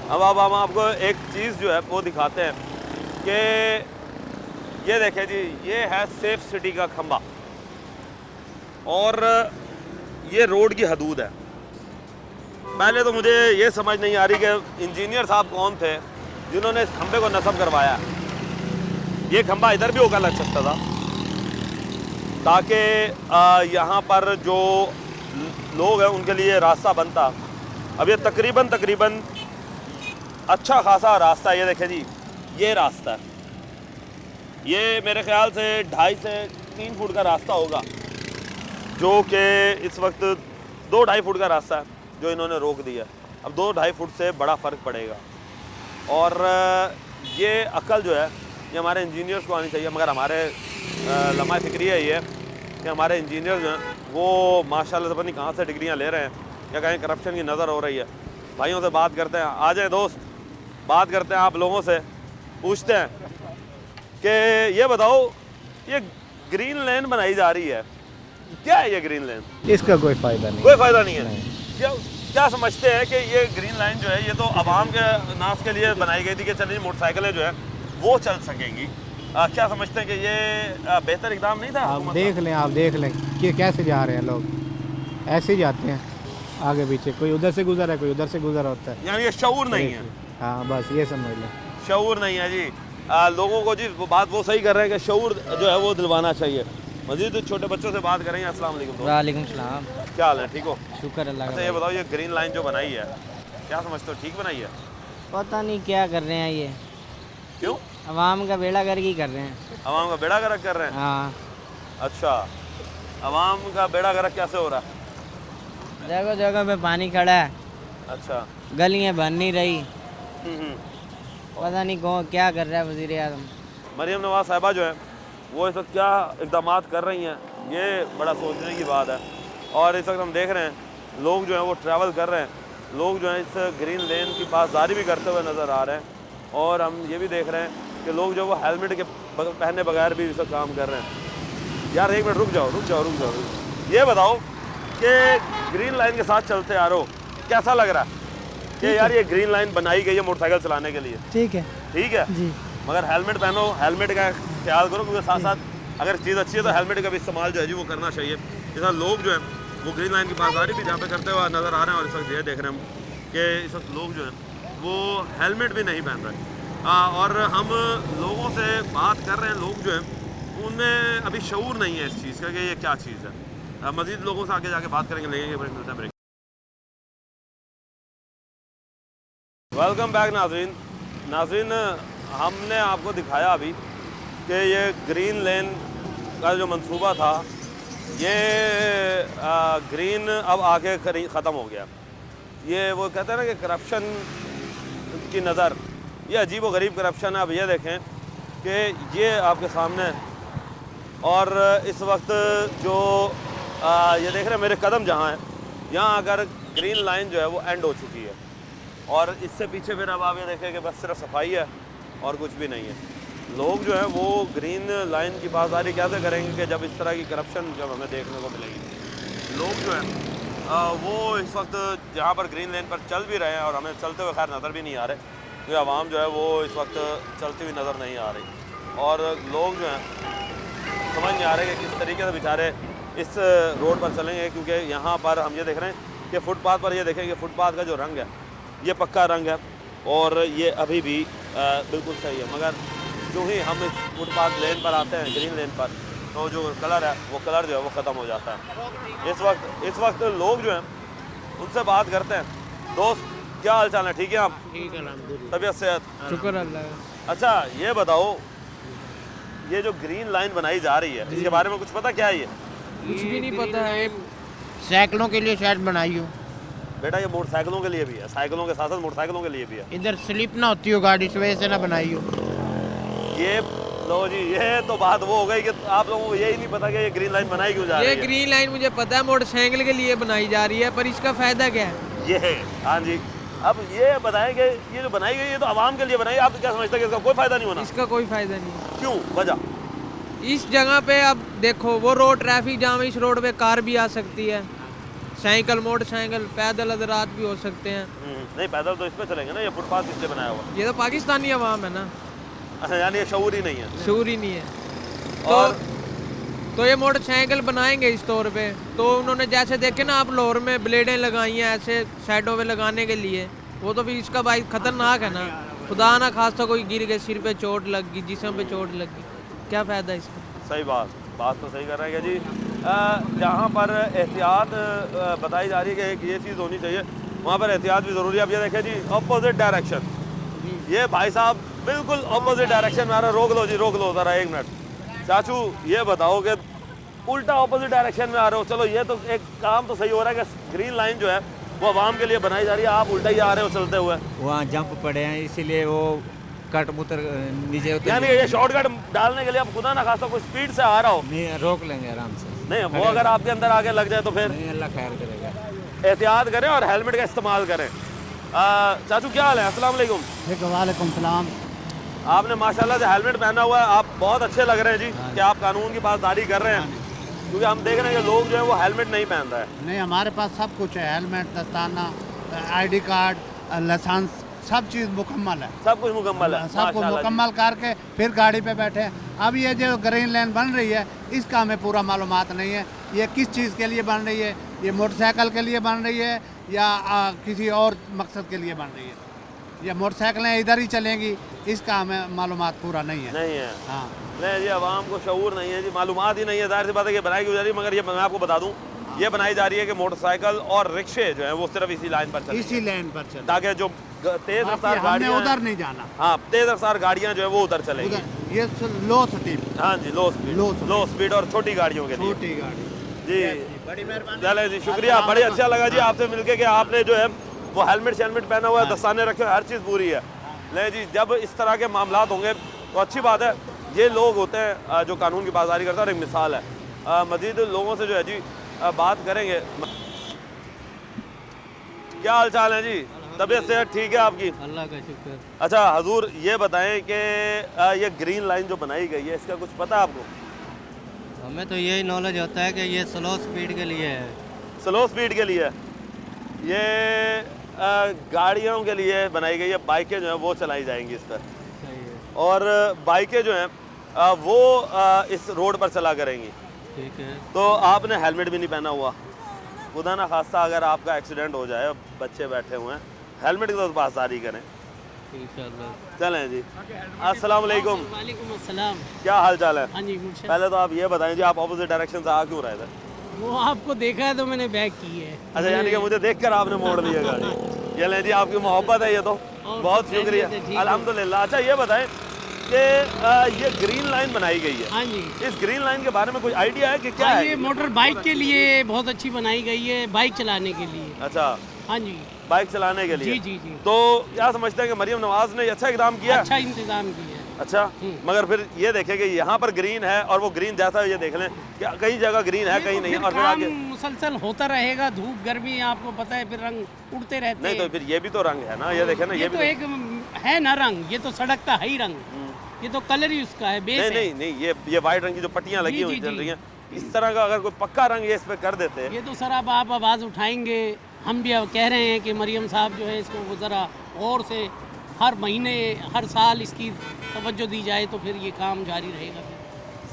अब हम आपको एक चीज़ जो है वो दिखाते हैं कि ये देखें जी, ये है सेफ सिटी का खंबा और ये रोड की हदूद है। पहले तो मुझे ये समझ नहीं आ रही कि इंजीनियर साहब कौन थे जिन्होंने इस खंबे को नस्ब करवाया। ये खंबा इधर भी होकर लग सकता था ताकि यहाँ पर जो लोग हैं उनके लिए रास्ता बनता। अब ये तकरीबन अच्छा खासा रास्ता है। ये देखें जी, ये रास्ता है, ये मेरे ख्याल से 2.5 से 3 फुट का रास्ता होगा, जो कि इस वक्त 2-2.5 फुट का रास्ता है जो इन्होंने रोक दिया। अब 2-2.5 फुट से बड़ा फ़र्क पड़ेगा। और ये अकल जो है ये हमारे इंजीनियर्स को आनी चाहिए, मगर हमारे लम्हा फ़िक्रिया ये है कि हमारे इंजीनियर जो हैं वो माशाल्लाह से पता नहीं कहाँ से डिग्रियाँ ले रहे हैं या कहीं करप्शन की नज़र हो रही है। भाइयों से बात करते हैं, आ जाए दोस्त, बात करते हैं आप लोगों से, पूछते हैं कि ये बताओ ये ग्रीन लेन बनाई जा रही है, क्या है ये ग्रीन लेन? इसका कोई फ़ायदा नहीं। कोई फ़ायदा नहीं है। क्या समझते हैं कि ये ग्रीन लाइन जो है ये तो आवाम के नाश के लिए बनाई गई थी कि चलिए मोटरसाइकिलें जो है वो चल सकेंगी। क्या समझते हैं कि ये बेहतर इकदाम नहीं था? आप देख लें कि कैसे जा रहे हैं लोग, ऐसे ही जाते हैं आगे पीछे, कोई उधर से गुजर है कोई उधर से गुजर होता है। यानी ये शऊर नहीं है। हाँ बस ये समझ लें, शऊर नहीं है जी। लोगों को जी बात वो सही कर रहे हैं कि शऊर जो है वो दिलवाना चाहिए। मजीद छोटे बच्चों से बात करेंगे। अस्सलाम वालेकुम। वालेकुम सलाम। क्या हाल है, ठीक हो? शुक्र अल्लाह अच्छा ये बताओ, ये ग्रीन लाइन जो बनाई है क्या समझते हो, ठीक बनाई है? पता नहीं क्या कर रहे हैं ये, क्यों? अवाम का बेड़ा गर्क ही कर रहे हैं। अवाम का बेड़ा गर्क कर रहे हैं? हाँ, अच्छा, अवाम का बेड़ा गर्क कैसे हो रहा है? जगह जगह पे पानी खड़ा है, अच्छा। गलियाँ बन नहीं रही, हम्म। पता नहीं कौन क्या कर रहा है वज़ीर आज़म। मरीम नवाज साहिबा जो है वो इस वक्त क्या इक़दाम कर रही हैं, ये बड़ा सोचने की बात है। और इस वक्त हम देख रहे हैं लोग जो हैं वो ट्रैवल कर रहे हैं, लोग जो हैं इस ग्रीन लेन की पासदारी भी करते हुए नज़र आ रहे हैं। और हम ये भी देख रहे हैं कि लोग जो वो हेलमेट के पहने बगैर भी इस वक्त काम कर रहे हैं। यार एक मिनट रुक जाओ। ये बताओ कि ग्रीन लाइन के साथ चलते आ रहे हो, कैसा लग रहा है कि यार ये ग्रीन लाइन बनाई गई है मोटरसाइकिल चलाने के लिए? ठीक है जी, मगर हेलमेट पहनो, हेलमेट का ख्याल करो, क्योंकि साथ साथ अगर चीज़ अच्छी है तो हेलमेट का भी इस्तेमाल जो है जी वो करना चाहिए। जैसा लोग जो है वो ग्रीन लाइन की पासदारी भी जहाँ पे करते हुए नज़र आ रहे हैं। और इस वक्त ये देख रहे हैं हम कि इस वक्त लोग जो हैं वो हेलमेट भी नहीं पहन रहे। और हम लोगों से बात कर रहे हैं, लोग जो हैं उनमें अभी शऊर नहीं है इस चीज़ का कि ये क्या चीज़ है। मज़ीद लोगों से आगे जाके बात करेंगे, लेंगे ब्रेक। वेलकम बैक नाज़रीन, हमने आपको दिखाया अभी कि ये ग्रीन लेन का जो मंसूबा था ये ग्रीन अब आके ख़त्म हो गया। ये वो कहते हैं ना कि करप्शन की नज़र, ये अजीब व गरीब करप्शन है। अब ये देखें कि ये आपके सामने, और इस वक्त जो ये देख रहे हैं मेरे कदम जहाँ हैं, यहाँ अगर ग्रीन लाइन जो है वो एंड हो चुकी है। और इससे पीछे फिर अब आप ये देखें कि बस सिर्फ सफाई है और कुछ भी नहीं है। लोग जो हैं वो ग्रीन लाइन की पासदारी कैसे करेंगे कि जब इस तरह की करप्शन जब हमें देखने को मिलेगी। लोग जो हैं वो इस वक्त जहाँ पर ग्रीन लाइन पर चल भी रहे हैं और हमें चलते हुए खैर नज़र भी नहीं आ रहे, क्योंकि आवाम जो है वो इस वक्त चलती हुई नज़र नहीं आ रही। और लोग जो हैं समझ नहीं आ रहे कि किस तरीके से बेचारे इस रोड पर चलेंगे, क्योंकि यहाँ पर हम ये देख रहे हैं कि फुटपाथ पर ये देखें कि फुटपाथ का जो रंग है ये पक्का रंग है और ये अभी भी बिल्कुल सही है। मगर जो ही हम इस फुटपाथ लेन पर आते हैं, ग्रीन लेन पर, तो जो कलर है वो कलर जो है वो ख़त्म हो जाता है। इस वक्त लोग जो हैं उनसे बात करते हैं। दोस्त क्या हाल चाल है, ठीक है आप? ठीक है, तबीयत सेहत? शुक्र अल्लाह। अच्छा ये बताओ, ये जो ग्रीन लाइन बनाई जा रही है इसके बारे में कुछ पता क्या है? ये कुछ भी नहीं पता है। साइकिलों के लिए शायद बनाई हो बेटा, ये मोटरसाइकिलों के लिए भी है, साइकिलों के साथ साथ मोटरसाइकिलों के लिए भी है। इधर स्लिप ना होती हो गाड़ी, इस वजह से ना बनाई हो। ये लो जी, ये तो बात वो हो गई कि आप लोगों को यही नहीं पता कि ये ग्रीन लाइन बनाई क्यों जा रही है। ये ग्रीन लाइन मुझे पता है मोटरसाइकिल के लिए बनाई जा रही है, पर इसका फायदा क्या है? ये है, हाँ जी। अब ये बताएं कि ये जो बनाई गई है तो आवाम के लिए बनाई, आप क्या समझते हैं कि इसका कोई फायदा नहीं होना? इसका कोई फायदा नहीं। क्यों, वजह? इस जगह पे अब देखो वो रोड ट्रैफिक जाम है, इस रोड पे कार भी आ सकती है, साइकिल मोटरसाइकिल पैदल हजरात भी हो सकते हैं। नहीं पैदल तो इस पे चलेंगे ना, ये फुटपाथ इसलिए बनाया हुआ। ये तो पाकिस्तानी अवाम है ना, अच्छा, यानी ये शऊर ही नहीं है। शऊर ही नहीं है। और तो ये मोटरसाइकिल बनाएंगे इस तौर पे, तो उन्होंने जैसे देखे ना आप लाहौर में ब्लेडें लगाई हैं ऐसे साइडों पे लगाने के लिए, वो तो फिर इसका भाई खतरनाक है ना, खुदा ना खास्ता कोई गिर गए, सिर पे चोट लग गई, जिस्म पे चोट लग गई, क्या फ़ायदा इसका। सही बात तो सही कर रहे हैं जी। जहाँ पर एहतियात बताई जा रही है कि ये चीज़ होनी चाहिए, वहाँ पर एहतियात भी ज़रूरी है। अब ये देखें जी, अपोजिट डायरेक्शन, ये भाई साहब बिल्कुल अपोजिट डायरेक्शन में आ रहा है। रोक लो जी, रोक लो ज़रा 1 मिनट। चाचू ये बताओ कि उल्टा अपोजिट डायरेक्शन में आ रहे हो, चलो ये तो एक काम तो सही हो रहा है कि ग्रीन लाइन जो है वो आवाम के लिए बनाई जा रही है, आप उल्टा ही आ रहे हो चलते हुए। वहाँ जंप पड़े हैं इसीलिए वो कट मुतर नीचे उतर, यानी ये शॉर्टकट डालने के लिए अब खुदा ना खासा कोई स्पीड से आ रहा हो, नहीं रोक लेंगे आराम से। नहीं वो अगर आपके अंदर आगे लग जाए तो फिर नहीं, अल्लाह खैर करेगा। एहतियात करें और हेलमेट का इस्तेमाल करें। चाचू क्या हाल है? अस्सलाम वालेकुम। वालेकुम सलाम। आपने माशाल्लाह से हेलमेट पहना हुआ है, आप बहुत अच्छे लग रहे हैं जी कि आप कानून की पासदारी कर रहे हैं, क्योंकि हम देख रहे हैं कि लोग जो है वो हेलमेट नहीं पहन रहे हैं। नहीं, हमारे पास सब कुछ है, हेलमेट, दस्ताना, आईडी कार्ड, लाइसेंस, सब चीज़ मुकम्मल है। सब कुछ मुकम्मल है, सब कुछ माशाल्लाह जी। मुकम्मल करके फिर गाड़ी पे बैठे हैं। अब ये जो ग्रीन लाइन बन रही है इसका हमें पूरा मालूमात नहीं है, ये किस चीज़ के लिए बन रही है, ये मोटरसाइकिल के लिए बन रही है या किसी और मकसद के लिए बन रही है। ये मोटरसाइकिलें इधर ही चलेंगी, इसका हमें मालूमात पूरा नहीं है। नहीं है, हाँ नहीं जी, आवाम को शऊर नहीं है जी, मालूमात ही नहीं है। जाहिर सी बात है कि बनाई क्यों जा रही है, मगर ये मैं आपको बता दूं, ये बनाई जा रही है कि मोटरसाइकिल और रिक्शे जो है वो सिर्फ इसी लाइन पर चलेंगे, इसी लाइन पर चले, ताकि जो तेज रफ्तार हमने गाड़ियाँ, उधर नहीं जाना। हाँ तेज रफ्तार गाड़ियाँ जो है वो उधर चलेंगी। उधर ये लो स्पीड, हाँ जी, लो स्पीड और छोटी गाड़ियों के लिए छोटी गाड़ी जी। बड़ी मेहरबानी। चले जी, शुक्रिया, बड़े अच्छा लगा जी आपसे मिलके कि आपने जो है वो हेलमेट पहना हुआ है, दस्ताने रखे हुए, हर चीज़ पूरी है। नहीं जी, जब इस तरह के मामला होंगे तो अच्छी बात है। ये लोग होते हैं जो कानून की पासदारी करते हैं, और एक मिसाल है। मज़ीद लोगों से जो है जी बात करेंगे। क्या हाल चाल है जी? तबीयत सेहत ठीक है आपकी? अल्लाह का शुक्र। अच्छा हजूर, ये बताएं कि ये ग्रीन लाइन जो बनाई गई है इसका कुछ पता है आपको? हमें तो यही नॉलेज होता है कि ये स्लो स्पीड के लिए है। स्लो स्पीड के लिए ये गाड़ियों के लिए बनाई गई है, बाइकें जो हैं वो चलाई जाएंगी इस पर, और बाइकें जो हैं वो इस रोड पर चला करेंगी। ठीक है। तो आपने हेलमेट भी नहीं पहना हुआ, खुदा ना खास्ता अगर आपका एक्सीडेंट हो जाए, बच्चे बैठे हुए हैं, हेलमेट की तो पासदारी करें इंशाल्लाह। चलें जी। अस्सलाम वालेकुम। वालेकुम अस्सलाम। क्या हाल चाल है? हाँ जी मुर्शद। पहले तो आप ये बताएं जी, आप ऑपोजिट डायरेक्शन से आ क्यों रहे थे? वो आपको देखा है तो मैंने बैक की है। अच्छा, यानी कि मुझे देखकर आपने मोड़ लिया गाड़ी। ये लें जी, आपकी मोहब्बत है ये तो, बहुत शुक्रिया, अल्हम्दुलिल्लाह। अच्छा ये बताएं कि ये ग्रीन लाइन बनाई गई है, हाँ जी, इस ग्रीन लाइन के बारे में कोई आइडिया है कि क्या हाँ, है? ये मोटर बाइक के लिए बहुत अच्छी बनाई गई है, बाइक चलाने के लिए। अच्छा, हाँ जी, बाइक चलाने के लिए। जी जी जी। तो क्या समझते हैं कि मरियम नवाज ने अच्छा इकदाम किया? अच्छा इंतजाम किया है। अच्छा, मगर फिर ये देखें कि यहाँ पर ग्रीन है और वो ग्रीन जैसा ये देख लें कि कई जगह ग्रीन है कहीं नहीं है, और फिर काम आगे मुसलसल होता रहेगा, धूप गर्मी आपको पता है, फिर रंग उड़ते रहते नहीं, हैं। तो फिर ये भी तो रंग है ना, ये देखें ना, ये ये तो भी एक है ना रंग, ये तो सड़क का है ही रंग, ये तो कलर ही उसका है, बेस नहीं है। नहीं नहीं, ये वाइट रंग की जो पट्टियाँ लगी जी, हुई जी, चल जी। रही हैं, इस तरह का अगर कोई पक्का रंग ये इस पे कर देते। ये तो सर अब आप आवाज़ उठाएंगे, हम भी अब कह रहे हैं कि मरियम साहब जो है इसको ज़रा और से हर महीने हर साल इसकी तवज्जो दी जाए तो फिर ये काम जारी रहेगा।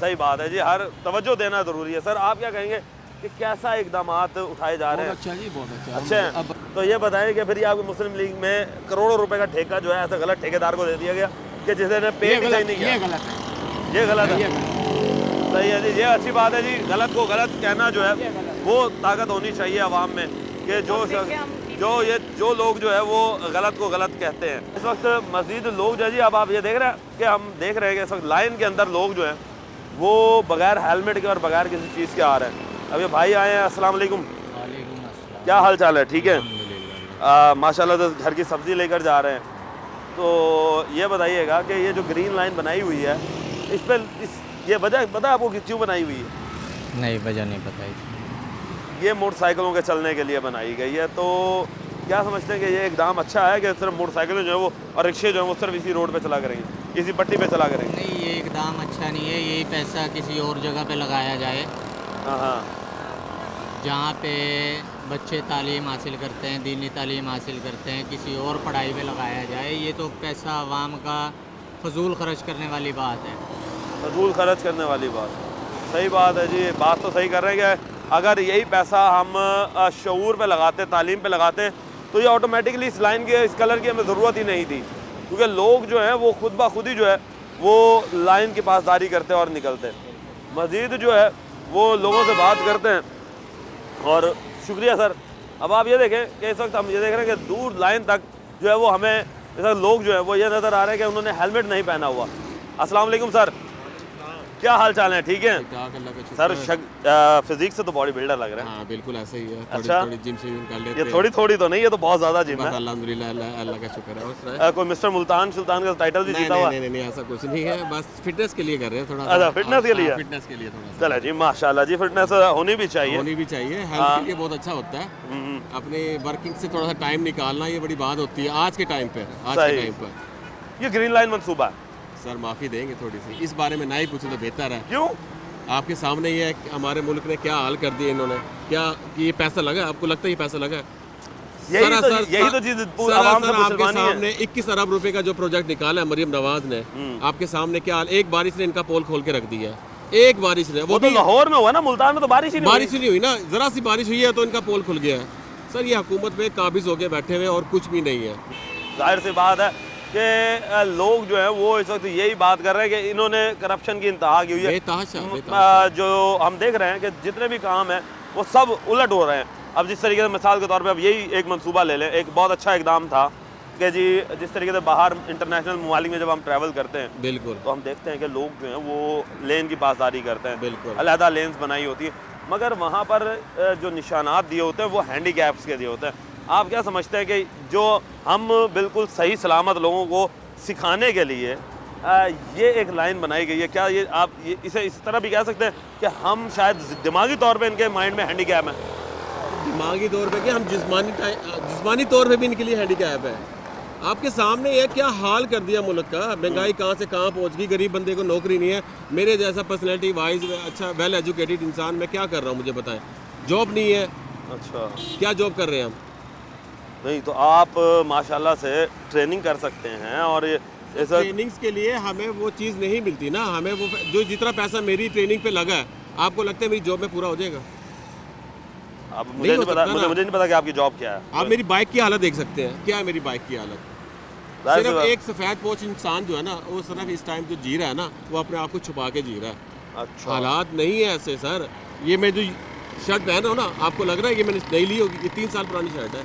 सही बात है जी, हर तवज्जो देना ज़रूरी है। सर आप क्या कहेंगे कि कैसा इकदाम उठाए जा रहे हैं? अच्छा जी, बहुत अच्छा। अच्छे हैं। तो ये बताएं कि फिर ये आपकी मुस्लिम लीग में करोड़ों रुपए का ठेका जो है ऐसा गलत ठेकेदार को दे दिया गया कि जिसने पे भी सही नहीं किया। ये गलत है, ये गलत है, सही है जी, ये अच्छी बात है जी। गलत को गलत कहना जो है वो ताकत होनी चाहिए आवाम में, कि जो लोग जो है वो गलत को गलत कहते हैं। इस वक्त मज़ीद लोग जो है जी, अब आप ये देख रहे हैं कि हम देख रहे हैं कि इस वक्त लाइन के अंदर लोग जो हैं वो बगैर हेलमेट के और बगैर किसी चीज़ के आ रहे हैं। अब ये भाई आए हैं, अस्सलाम वालेकुम। क्या हाल चाल है? ठीक है, माशाल्लाह। तो घर की सब्ज़ी लेकर जा रहे हैं। तो ये बताइएगा कि ये जो ग्रीन लाइन बनाई हुई है इस पर ये वजह पता है आपको कि क्यों बनाई हुई है? नहीं, वजह नहीं पता। ये मोटरसाइकिलों के चलने के लिए बनाई गई है। तो क्या समझते हैं कि ये एकदम अच्छा है कि सिर्फ मोटरसाइकिलें जो है वो और रिक्शे जो है वो सिर्फ इसी रोड पे चला करेंगे, इसी पट्टी पे चला करेंगे? नहीं, ये एकदम अच्छा नहीं है, यही पैसा किसी और जगह पे लगाया जाए। हाँ हाँ, जहाँ पे बच्चे तालीम हासिल करते हैं, दीनी तालीम हासिल करते हैं, किसी और पढ़ाई पे लगाया जाए। ये तो पैसा आवाम का फजूल खर्च करने वाली बात है। फजूल खर्च करने वाली बात। सही बात है जी, बात तो सही कर रहे हैं कि अगर यही पैसा हम शऊर पे लगाते, तालीम पे लगाते, तो ये ऑटोमेटिकली इस लाइन की, इस कलर की हमें ज़रूरत ही नहीं थी, क्योंकि लोग जो हैं वो खुद ब खुद ही जो है वो लाइन की पासदारी करते और निकलते। मज़ीद जो है वो लोगों से बात करते हैं। और शुक्रिया सर। अब आप ये देखें कि इस वक्त हम ये देख रहे हैं कि दूर लाइन तक जो है वो हमें इस वक्त लोग जो है वो ये नज़र आ रहे हैं कि उन्होंने हेलमेट नहीं पहना हुआ। अस्सलाम वालेकुम सर, क्या हाल चाल है? ठीक है सर। फिजिक्स से तो बॉडी बिल्डर लग रहा है। हाँ बिल्कुल ऐसे ही है। अच्छा, थोड़ी जिम से कर लेते ये थोड़ी थोड़ी तो नहीं, ये तो बहुत ज़्यादा जिम है। अल्हम्दुलिल्लाह, अल्लाह का शुक्र है। कोई मिस्टर मुल्तान सुल्तान का टाइटल भी जीता हुआ? नहीं, ऐसा कुछ नहीं है, बस फिटनेस के लिए कर रहे हैं थोड़ा। अच्छा, फिटनेस के लिए? फिटनेस के लिए थोड़ा। चले जी, माशाल्लाह जी, फिटनेस होनी भी चाहिए, हेल्थ के लिए बहुत अच्छा होता है। अपने वर्किंग से थोड़ा सा टाइम निकालना, ये बड़ी बात होती है आज के टाइम पर। ये ग्रीन लाइन मंसूबा है सर, माफ़ी देंगे थोड़ी सी, इस बारे में ना ही पूछे तो बेहतर है। क्यों? आपके सामने ये है कि हमारे मुल्क ने क्या हाल कर दिया इन्होंने। क्या कि ये पैसा लगा? आपको लगता है ये पैसा लगा? यही तो चीज़ आपके सामने 21 अरब रुपए का जो प्रोजेक्ट निकाला है मरियम नवाज ने, आपके सामने क्या हाल, एक बारिश ने इनका पोल खोल के रख दिया है। एक बारिश ने, वो तो लाहौर में हुआ ना, मुल्तान में तो बारिश ही नहीं हुई ना, जरा सी बारिश हुई है तो इनका पोल खुल गया है। सर ये हुकूमत में काबिज होके बैठे हुए और कुछ भी नहीं है। जाहिर सी बात है कि लोग जो है वो इस वक्त यही बात कर रहे हैं कि इन्होंने करप्शन की इंतहा की हुई है। जो हम देख रहे हैं कि जितने भी काम हैं वो सब उलट हो रहे हैं। अब जिस तरीके से मिसाल के तौर पे अब यही एक मंसूबा ले लें, एक बहुत अच्छा इकदाम था कि जी जिस तरीके से बाहर इंटरनेशनल ममालिक में जब हम ट्रैवल करते हैं बिल्कुल, तो हम देखते हैं कि लोग जो हैं वो लेन की पासदारी करते हैं, बिल्कुल अलहदा लेन्स बनाई होती है, मगर वहाँ पर जो निशानात दिए होते हैं वो हैंडीकैप्स के दिए होते हैं। आप क्या समझते हैं कि जो हम बिल्कुल सही सलामत लोगों को सिखाने के लिए ये एक लाइन बनाई गई है, क्या ये आप इसे इस तरह भी कह सकते हैं कि हम शायद दिमागी तौर पे इनके माइंड में हैंडीकैप है? दिमागी तौर पे क्या, हम जिस्मानी तौर पे भी इनके लिए हैंडीकैप है। आपके सामने ये क्या हाल कर दिया मुल्क का, महंगाई कहाँ से कहाँ पहुँच गई, गरीब बंदे को नौकरी नहीं है। मेरे जैसा पर्सनैलिटी वाइज अच्छा वेल एजुकेटेड इंसान मैं क्या कर रहा हूँ, मुझे बताएं। जॉब नहीं है। अच्छा, क्या जॉब कर रहे हैं हम? नहीं तो आप माशाल्लाह से ट्रेनिंग कर सकते हैं, और ट्रेनिंग्स के लिए हमें वो चीज़ नहीं मिलती ना, हमें वो जो जितना पैसा मेरी ट्रेनिंग पे लगा है, आपको लगता है मेरी जॉब में पूरा हो जाएगा? अब मुझे नहीं पता कि आपकी जॉब क्या है। आप मेरी बाइक की हालत देख सकते हैं, क्या है मेरी बाइक की हालत। सिर्फ एक सफ़ेद पोच इंसान जो है ना, वो सिर्फ इस टाइम जो जी रहा है ना, वो अपने आप को छुपा के जी रहा है। अच्छा, हालात नहीं है ऐसे सर। ये मैं जो शर्ट पहन रहा हूँ ना, आपको लग रहा है कि मैंने नहीं ली होगी, ये 3 साल पुरानी शर्ट है।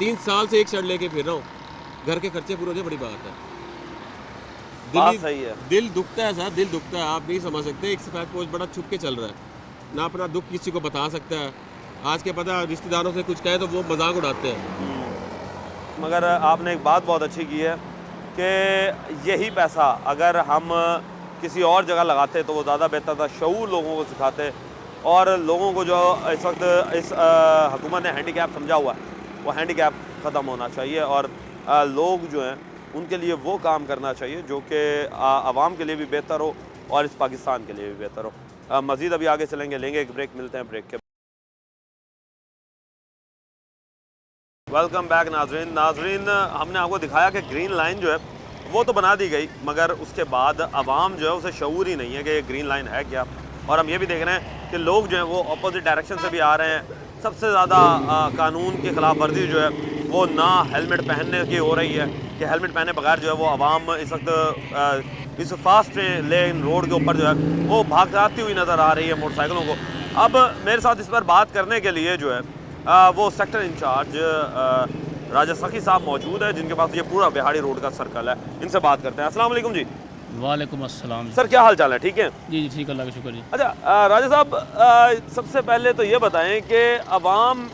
3 साल से एक शर्ट लेके फिर रहा हूँ, घर के खर्चे पूरे हो जाए, बड़ी बात है। सही है, दिल दुखता है सर, दिल दुखता है, आप नहीं समझ सकते। एक सफ़ेद पोच बड़ा छुप के चल रहा है ना, अपना दुख किसी को बता सकता है। आज के पता रिश्तेदारों से कुछ कहे तो वो मजाक उड़ाते हैं। मगर आपने एक बात बहुत अच्छी की है कि यही पैसा अगर हम किसी और जगह लगाते तो वो ज़्यादा बेहतर था। शऊर लोगों को सिखाते, और लोगों को जो इस वक्त इस हुकूमत ने हैंडीकैप समझा हुआ है वो हैंडीकैप ख़त्म होना चाहिए, और लोग जो हैं उनके लिए वो काम करना चाहिए जो कि आवाम के लिए भी बेहतर हो और इस पाकिस्तान के लिए भी बेहतर हो। मज़ीद अभी आगे चलेंगे, लेंगे एक ब्रेक, मिलते हैं ब्रेक के। वेलकम बैक नाजरीन, हमने आपको दिखाया कि ग्रीन लाइन जो है वो तो बना दी गई, मगर उसके बाद आवाम जो है उसे शऊर ही नहीं है कि ये ग्रीन लाइन है क्या। और हम ये भी देख रहे हैं कि लोग जो हैं वो अपोजिट डायरेक्शन से भी आ रहे हैं। सबसे ज़्यादा कानून की खिलाफ वर्जी जो है वो ना हेलमेट पहनने की हो रही है कि हेलमेट पहने बगैर जो है वो आवाम इस वक्त इस फास्ट लेन रोड के ऊपर जो है वो भागती हुई नज़र आ रही है मोटरसाइकिलों को। अब मेरे साथ इस पर बात करने के लिए जो है वो सेक्टर इंचार्ज राजा सखी साहब मौजूद है, जिनके पास ये पूरा बिहाड़ी रोड का सर्कल है। इनसे बात करते हैं। अस्सलाम वालेकुम जी। वालेकुम अस्सलाम सर, क्या हाल चाल है? ठीक है जी, ठीक, अल्लाह का शुक्र जी। अच्छा राजा साहब, सबसे पहले तो ये बताएं कि आवाम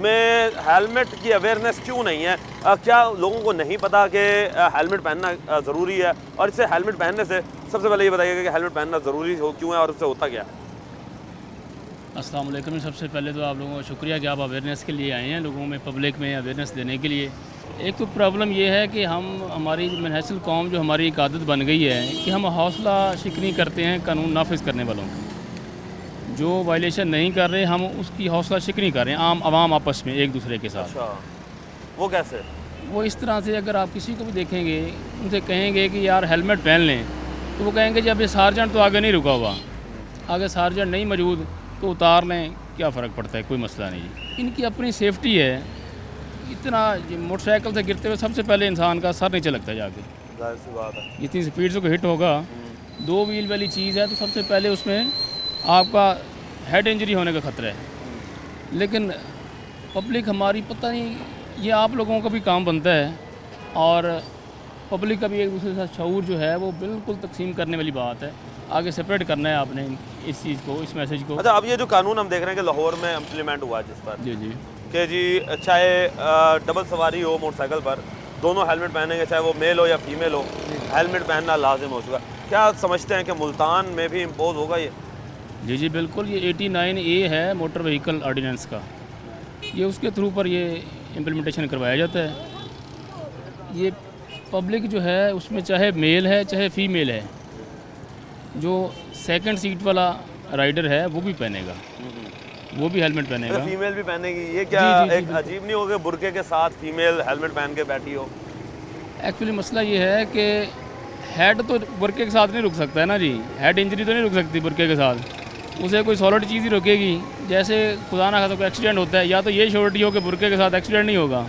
में हेलमेट की अवेयरनेस क्यों नहीं है? क्या लोगों को नहीं पता कि हेलमेट पहनना ज़रूरी है? और इससे हेलमेट पहनने से सबसे पहले ये बताइएगा कि हेलमेट पहनना ज़रूरी क्यों है और उससे होता क्या है? अस्सलाम वालेकुम। सबसे पहले तो आप लोगों का शुक्रिया कि आप अवेयरनेस के लिए आए हैं, लोगों में पब्लिक में अवेयरनेस देने के लिए। एक तो प्रॉब्लम ये है कि हमारी मनहसल कौम जो हमारी एक आदत बन गई है कि हम हौसला शिकनी करते हैं कानून नाफिज करने वालों की। जो वायलेशन नहीं कर रहे हम उसकी हौसला शिकनी कर रहे हैं आवाम आपस में एक दूसरे के साथ। अच्छा, वो कैसे? वो इस तरह से, अगर आप किसी को भी देखेंगे, उनसे कहेंगे कि यार हेलमेट पहन लें, तो वो कहेंगे जब ये सार्जेंट तो आगे नहीं रुका हुआ, अगर सार्जेंट नहीं मौजूद तो उतार लें, क्या फ़र्क पड़ता है, कोई मसला नहीं जी। इनकी अपनी सेफ्टी है। इतना मोटरसाइकिल से गिरते हुए सबसे पहले इंसान का सर नीचे लगता है जाके, जाहिर सी बात है। इतनी स्पीड से कोई हिट होगा, 2 व्हील वाली चीज़ है तो सबसे पहले उसमें आपका हेड इंजरी होने का ख़तरा है। लेकिन पब्लिक हमारी पता नहीं, ये आप लोगों का भी काम बनता है और पब्लिक का भी एक दूसरे के साथ शऊर जो है वो बिल्कुल तकसीम करने वाली बात है। आगे सेपरेट करना है आपने इस चीज़ को, इस मैसेज को। अच्छा, अब ये जो कानून हम देख रहे हैं कि लाहौर में इम्प्लीमेंट हुआ है जिस पर जी जी कि जी चाहे डबल सवारी हो मोटरसाइकिल पर, दोनों हेलमेट पहनेंगे, चाहे वो मेल हो या फीमेल हो, हेलमेट पहनना लाजिम हो चुका। क्या समझते हैं कि मुल्तान में भी इम्पोज होगा ये? जी जी बिल्कुल, ये 89A है मोटर व्हीकल ऑर्डिनेंस का, ये उसके थ्रू पर ये इम्प्लीमेंटेशन करवाया जाता है। ये पब्लिक जो है उसमें चाहे मेल है चाहे फीमेल है, जो सेकंड सीट वाला राइडर है वो भी पहनेगा, वो भी हेलमेट पहनेगा। फीमेल भी पहनेगी, ये क्या जी, जी, एक अजीब नहीं होगा बुरके के साथ फीमेल हेलमेट पहन के बैठी हो? एक्चुअली मसला ये है कि हेड तो बुरके के साथ नहीं रुक सकता है ना जी, हेड इंजरी तो नहीं रुक सकती बुरके के साथ, उसे कोई सॉलिड चीज़ ही रुकेगी। जैसे खुदा ना खासा कोई एक्सीडेंट होता है, या तो ये श्योरिटी हो कि बुरके के साथ एक्सीडेंट नहीं होगा,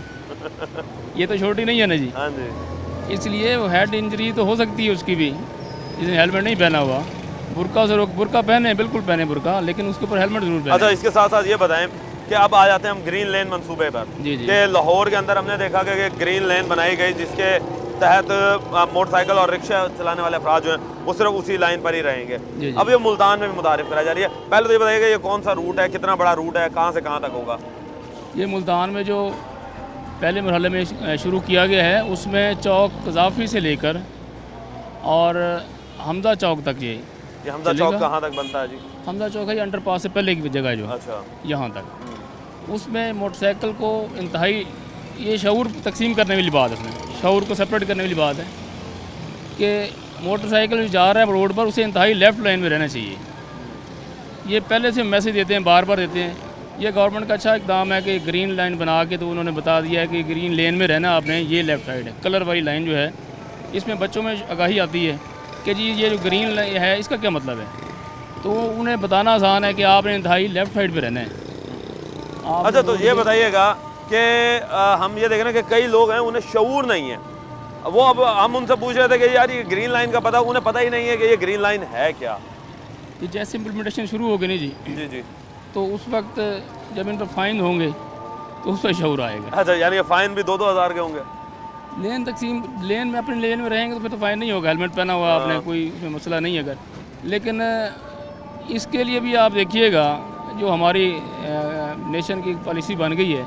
ये तो श्योरिटी नहीं है ना जी। हाँ जी, इसलिए वो हेड इंजरी तो हो सकती है उसकी भी, जिसने हेलमेट नहीं पहना हुआ। बुरका से रोक, बुरका पहने, बिल्कुल पहने बुरका, लेकिन उसके ऊपर हेलमेट जरूर पहने। अच्छा, इसके साथ साथ ये बताएं कि अब आ जाते हैं हम ग्रीन लेन मंसूबे पर। जी जी कि लाहौर के अंदर हमने देखा कि ग्रीन लेन बनाई गई जिसके तहत मोटरसाइकिल और रिक्शा चलाने वाले अफराद जो हैं वो सिर्फ उसी लाइन पर ही रहेंगे। जी। अब ये मुल्तान में भी मुतारिफ कराई जा रही है। पहले तो ये बताइएगा ये कौन सा रूट है, कितना बड़ा रूट है, कहाँ से कहाँ तक होगा? ये मुल्तान में जो पहले मरहले में शुरू किया गया है उसमें चौक कज़ाफ़ी से लेकर और हमदा चौक तक ये हमदा चौक कहाँ तक बनता है जी? हमदा चौक है ये अंडरपास से पहले की जगह है जो, अच्छा, यहाँ तक। उसमें मोटरसाइकिल को इंतहाई ये शऊर तकसीम करने वाली बात है, उसमें शऊर को सेपरेट करने वाली बात है कि मोटरसाइकिल जो जा रहा है रोड पर उसे इंतहाई लेफ़्ट लाइन में रहना चाहिए। ये पहले से मैसेज देते हैं, बार बार देते हैं। ये गवर्नमेंट का अच्छा इकदाम है कि ग्रीन लाइन बना के तो उन्होंने बता दिया है कि ग्रीन लेन में रहना आपने, ये लेफ़्ट साइड है। कलर वाली लाइन जो है इसमें बच्चों में आगाही आती है कि जी ये जो ग्रीन लाइन है इसका क्या मतलब है, तो उन्हें बताना आसान है कि आपने इंतहाई लेफ़्ट साइड पे रहना है। अच्छा, तो ये बताइएगा कि हम ये देख रहे हैं कि कई लोग हैं उन्हें शऊर नहीं है, वो अब हम उनसे पूछ रहे थे कि यार ये ग्रीन लाइन का पता, उन्हें पता ही नहीं है कि ये ग्रीन लाइन है क्या। ये जैसे इम्प्लीमेंटेशन शुरू हो गई नहीं जी, जी जी, तो उस वक्त जब इन पर फ़ाइन होंगे तो उस पर शऊर आएगा। अच्छा, यानी फ़ाइन भी 2-2 हज़ार के होंगे? लेन तकसीम, लेन में अपने लेन में रहेंगे तो फिर तो फ़ाइन नहीं होगा, हेलमेट पहना हुआ आपने, कोई उसमें मसला नहीं है। अगर लेकिन इसके लिए भी आप देखिएगा जो हमारी नेशन की पॉलिसी बन गई है,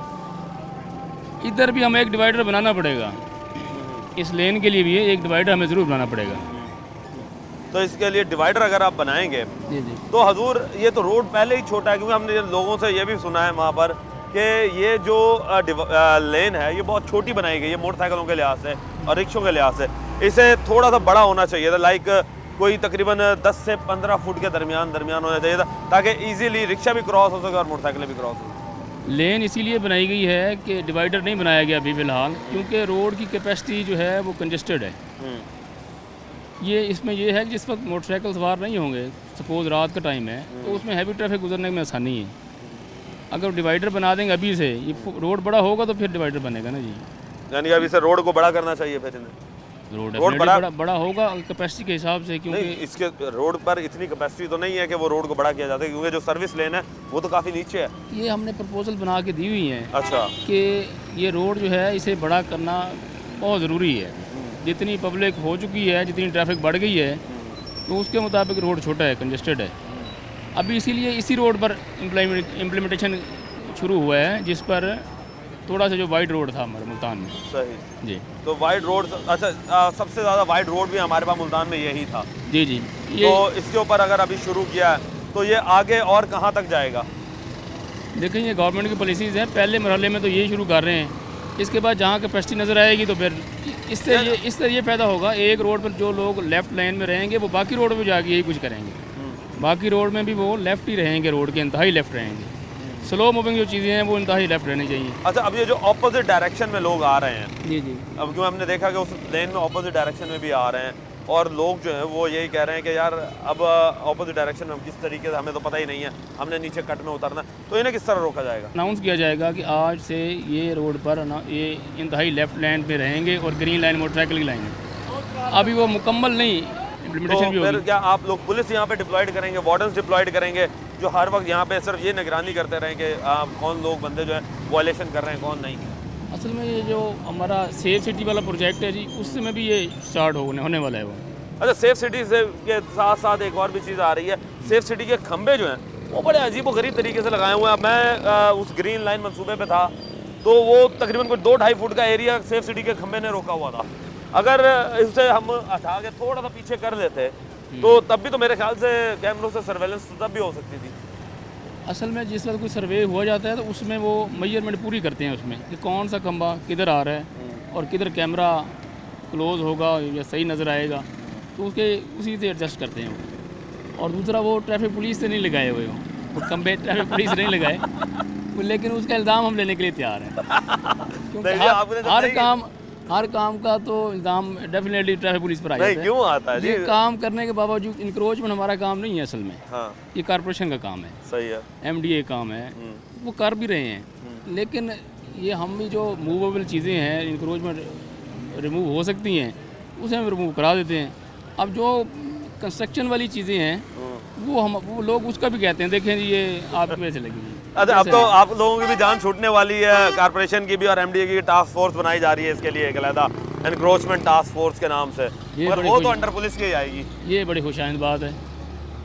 इधर भी हमें एक डिवाइडर बनाना पड़ेगा, इस लेन के लिए भी एक डिवाइडर हमें ज़रूर बनाना पड़ेगा। तो इसके लिए डिवाइडर अगर आप बनाएंगे जी जी, तो हजूर ये तो रोड पहले ही छोटा है, क्योंकि हमने लोगों से ये भी सुना है वहाँ पर कि ये जो लेन है ये बहुत छोटी बनाई गई है मोटरसाइकिलों के लिहाज से और रिक्शों के लिहाज से। इसे थोड़ा सा बड़ा होना चाहिए था, लाइक कोई तकरीबन 10 से 15 फुट के दरमियान होना चाहिए था, ताकि ईजीली रिक्शा भी क्रॉस हो सके और मोटरसाइकिलें भी क्रॉस हो सके। लेन इसीलिए बनाई गई है कि डिवाइडर नहीं बनाया गया अभी फ़िलहाल, क्योंकि रोड की कैपेसिटी जो है वो कंजस्टेड है। ये इसमें ये है कि जिस वक्त मोटरसाइकिल सवार नहीं होंगे, सपोज़ रात का टाइम है, तो उसमें हैवी ट्रैफिक गुजरने में आसानी है। अगर डिवाइडर बना देंगे अभी से, ये रोड बड़ा होगा तो फिर डिवाइडर बनेगा ना जी। यानी अभी से रोड को बड़ा करना चाहिए फिर इन्हें। रोड बड़ा होगा कैपेसिटी के हिसाब से, क्योंकि इसके रोड पर इतनी कैपेसिटी तो नहीं है कि वो रोड को बड़ा किया जाता है, क्योंकि जो सर्विस लेन है वो तो काफ़ी नीचे है। ये हमने प्रपोजल बना के दी हुई है। अच्छा, कि ये रोड जो है इसे बड़ा करना बहुत ज़रूरी है। जितनी पब्लिक हो चुकी है, जितनी ट्रैफिक बढ़ गई है, तो उसके मुताबिक रोड छोटा है, कंजस्टेड है। अभी इसीलिए इसी रोड पर इम्प्लीमेंटेशन शुरू हुआ है, जिस पर थोड़ा सा जो वाइड रोड था हमारे मुल्तान में। सही जी, तो वाइड रोड, अच्छा सबसे ज़्यादा वाइड रोड भी हमारे पास मुल्तान में यही था। जी जी, तो इसके ऊपर अगर अभी शुरू किया है तो ये आगे और कहाँ तक जाएगा? देखिए ये गवर्नमेंट की पॉलिसीज़ हैं, पहले मरहले में तो ये शुरू कर रहे हैं, इसके बाद जहाँ कैपेसिटी नज़र आएगी तो फिर इससे ये फ़ायदा होगा, एक रोड पर जो लोग लेफ़्ट लाइन में रहेंगे वो बाकी रोड पर जाके यही कुछ करेंगे, बाकी रोड में भी वो लेफ़्ट ही रहेंगे, रोड के इंतहाई लेफ़्ट रहेंगे। स्लो मूविंग जो चीज़ें हैं वो इंतहाई लेफ़्ट रहनी चाहिए। अच्छा, अब ये जो ऑपोजिट डायरेक्शन में लोग आ रहे हैं, जी जी, अब क्यों हमने देखा कि उस लेन में ऑपोजिट डायरेक्शन में भी आ रहे हैं, और लोग जो हैं वो यही कह रहे हैं कि यार अब ऑपोजिट डायरेक्शन में किस तरीके से हमें तो पता ही नहीं है, हमने नीचे कट में उतरना, तो इन्हें किस तरह रोका जाएगा? अनाउंस किया जाएगा कि आज से ये रोड पर ये इंतहाई लेफ्ट लाइन पे रहेंगे और ग्रीन लाइन मोटरसाइकिल की लाइन है। अभी वो मुकम्मल नहीं इम्प्लीमेंटेशन तो भी फिर होगी। क्या आप लोग पुलिस यहाँ पे डिप्लॉयड करेंगे, वार्डन्स डिप्लॉयड करेंगे, जो हर वक्त यहाँ पे सिर्फ ये निगरानी करते रहें कि कौन लोग बंदे जो है वायलेशन कर रहे हैं, कौन नहीं? असल में ये जो हमारा सेफ सिटी वाला प्रोजेक्ट है जी, उसमें भी ये स्टार्ट होने वाला है वो। अच्छा, सेफ सिटी से के साथ साथ एक और भी चीज़ आ रही है, सेफ सिटी के खंबे जो हैं वो बड़े अजीब व गरीब तरीके से लगाए हुए हैं। मैं उस ग्रीन लाइन मंसूबे पे था तो वो तकरीबन कोई 2-2.5 फुट का एरिया सेफ सिटी के खंबे ने रोका हुआ था। अगर इसे हम हटा के थोड़ा सा पीछे कर लेते तो तब भी तो मेरे ख्याल से कैमरों से सर्वेलेंस तब भी हो सकती थी। असल में जिस वक्त कोई सर्वे हुआ जाता है तो उसमें वो मेजरमेंट पूरी करते हैं उसमें कि कौन सा खंबा किधर आ रहा है और किधर कैमरा क्लोज होगा या सही नज़र आएगा, तो उसके उसी से एडजस्ट करते हैं वो। और दूसरा वो ट्रैफिक पुलिस से नहीं लगाए हुए वो खंबे ट्रैफिक पुलिस नहीं लगाए, लेकिन उसका इल्ज़ाम हम लेने के लिए तैयार हैं क्योंकि हर काम का तो इल्ज़ाम डेफिनेटली ट्रैफिक पुलिस पर आ जाता है। क्यों आता है? ये काम करने के बावजूद इंक्रोचमेंट हमारा काम नहीं है असल में। हाँ। ये कॉर्पोरेशन का काम है, सही है, MDA काम है, वो कर भी रहे हैं, लेकिन ये हम भी जो मूवेबल चीज़ें हैं इंक्रोचमेंट रिमूव हो सकती हैं उसे हम रिमूव करा देते हैं। अब जो कंस्ट्रक्शन वाली चीज़ें हैं वो लोग उसका भी कहते हैं देखें जी ये आपकी वजह से लगी। अच्छा, अब तो आप लोगों की भी जान छूटने वाली है, कॉर्पोरेशन की भी और MDA की टास्क फोर्स बनाई जा रही है इसके लिए, एक अलहदा एनक्रोचमेंट टास्क फोर्स के नाम से, मगर वो तो अंडर पुलिस की ही आएगी। ये बड़ी खुशाइंद बात है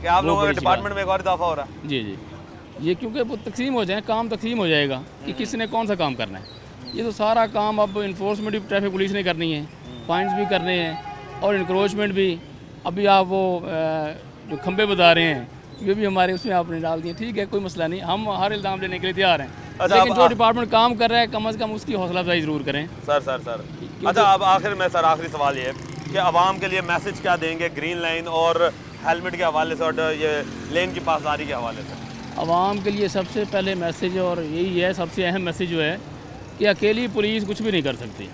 कि आप लोगों के डिपार्टमेंट में एक और इजाफा हो रहा है। जी जी, ये क्योंकि वो तकसीम हो जाए, काम तकसीम हो जाएगा कि किसने कौन सा काम करना है। ये तो सारा काम अब इन्फोर्समेंट भी ट्रैफिक पुलिस ने करनी है, फाइन्स भी करने हैं और इंक्रोचमेंट भी। अभी आप वो जो खंबे बता रहे हैं ये भी हमारे उसमें आपने डाल दिए, ठीक है, कोई मसला नहीं, हम हर इल्ज़ाम लेने के लिए तैयार हैं। अच्छा, लेकिन जो डिपार्टमेंट काम कर रहा है कम से कम उसकी हौसला अफजाई ज़रूर करें। सर अच्छा, अब आखिर में सर आखिरी सवाल ये है कि आवाम के लिए मैसेज क्या देंगे ग्रीन लाइन और हेलमेट के हवाले से और ये लेन की पासदारी के हवाले से? आवाम के लिए सबसे पहले मैसेज और यही है, सबसे अहम मैसेज जो है कि अकेली पुलिस कुछ भी नहीं कर सकती,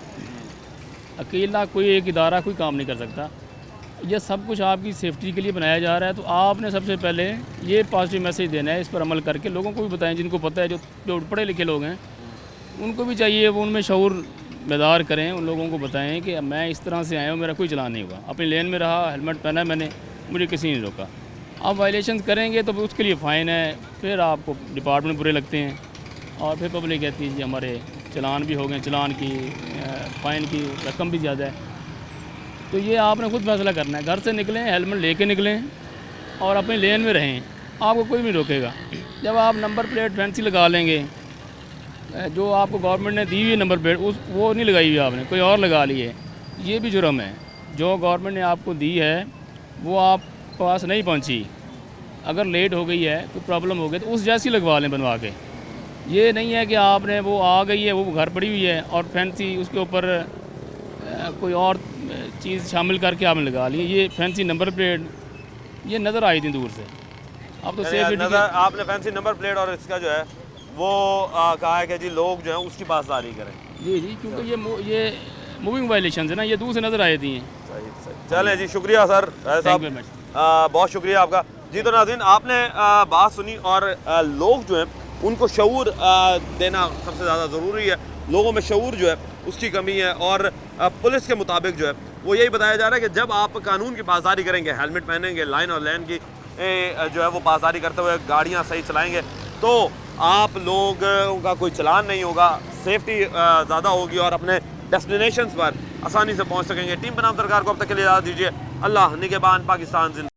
अकेला कोई एक इदारा कोई काम नहीं कर सकता। ये सब कुछ आपकी सेफ्टी के लिए बनाया जा रहा है, तो आपने सबसे पहले ये पॉजिटिव मैसेज देना है, इस पर अमल करके लोगों को भी बताएं, जिनको पता है, जो पढ़े लिखे लोग हैं उनको भी चाहिए वो उनमें शऊर बेदार करें, उन लोगों को बताएं कि मैं इस तरह से आया हूँ, मेरा कोई चलान नहीं हुआ, अपनी लेन में रहा, हेलमेट पहना मैंने, मुझे किसी ने रोका। आप वायलेशन करेंगे तो उसके लिए फ़ाइन है, फिर आपको डिपार्टमेंट बुरे लगते हैं और फिर पब्लिक कहती है जी हमारे चलान भी हो गए, चलान की फ़ाइन की रकम भी ज़्यादा है। तो ये आपने खुद फैसला करना है, घर से निकलें हेलमेट लेके निकलें और अपनी लेन में रहें, आपको कोई नहीं रोकेगा। जब आप नंबर प्लेट फैंसी लगा लेंगे, जो आपको गवर्नमेंट ने दी हुई नंबर प्लेट वो नहीं लगाई हुई आपने, कोई और लगा ली है, ये भी जुर्म है। जो गवर्नमेंट ने आपको दी है वो आप पास नहीं पहुंची, अगर लेट हो गई है कोई प्रॉब्लम हो गई तो उस जैसी लगवा लें बनवा के। ये नहीं है कि आपने वो आ गई है वो घर पड़ी हुई है और फैंसी उसके ऊपर कोई और चीज़ शामिल करके आपने लगा ली। ये फैंसी नंबर प्लेट ये नज़र आई थी दूर से, अब तो सेफ आपने फैंसी नंबर प्लेट और इसका जो है वो कहा है कि जी लोग जो है उसकी पासदारी करें। जी जी, क्योंकि ये मूविंग वायलेशन है ना, ये दूर से नज़र आई थी। सही। चलें जी, शुक्रिया सर साहब, बहुत शुक्रिया आपका। जी तो नाज़रीन, आपने बात सुनी और लोग जो हैं उनको शऊर देना सबसे ज़्यादा ज़रूरी है। लोगों में शऊर जो है उसकी कमी है और पुलिस के मुताबिक जो है वो यही बताया जा रहा है कि जब आप कानून की पासदारी करेंगे, हेलमेट पहनेंगे, लाइन और लेन की जो है वो पासदारी करते हुए गाड़ियाँ सही चलाएँगे तो आप लोगों का कोई चलान नहीं होगा, सेफ्टी ज़्यादा होगी और अपने डेस्टिनेशंस पर आसानी से पहुँच सकेंगे। टीम बनाम सरकार को अब तक के लिए इजाज़त दीजिए। अल्लाह निगहबान, पाकिस्तान जिंदाबाद।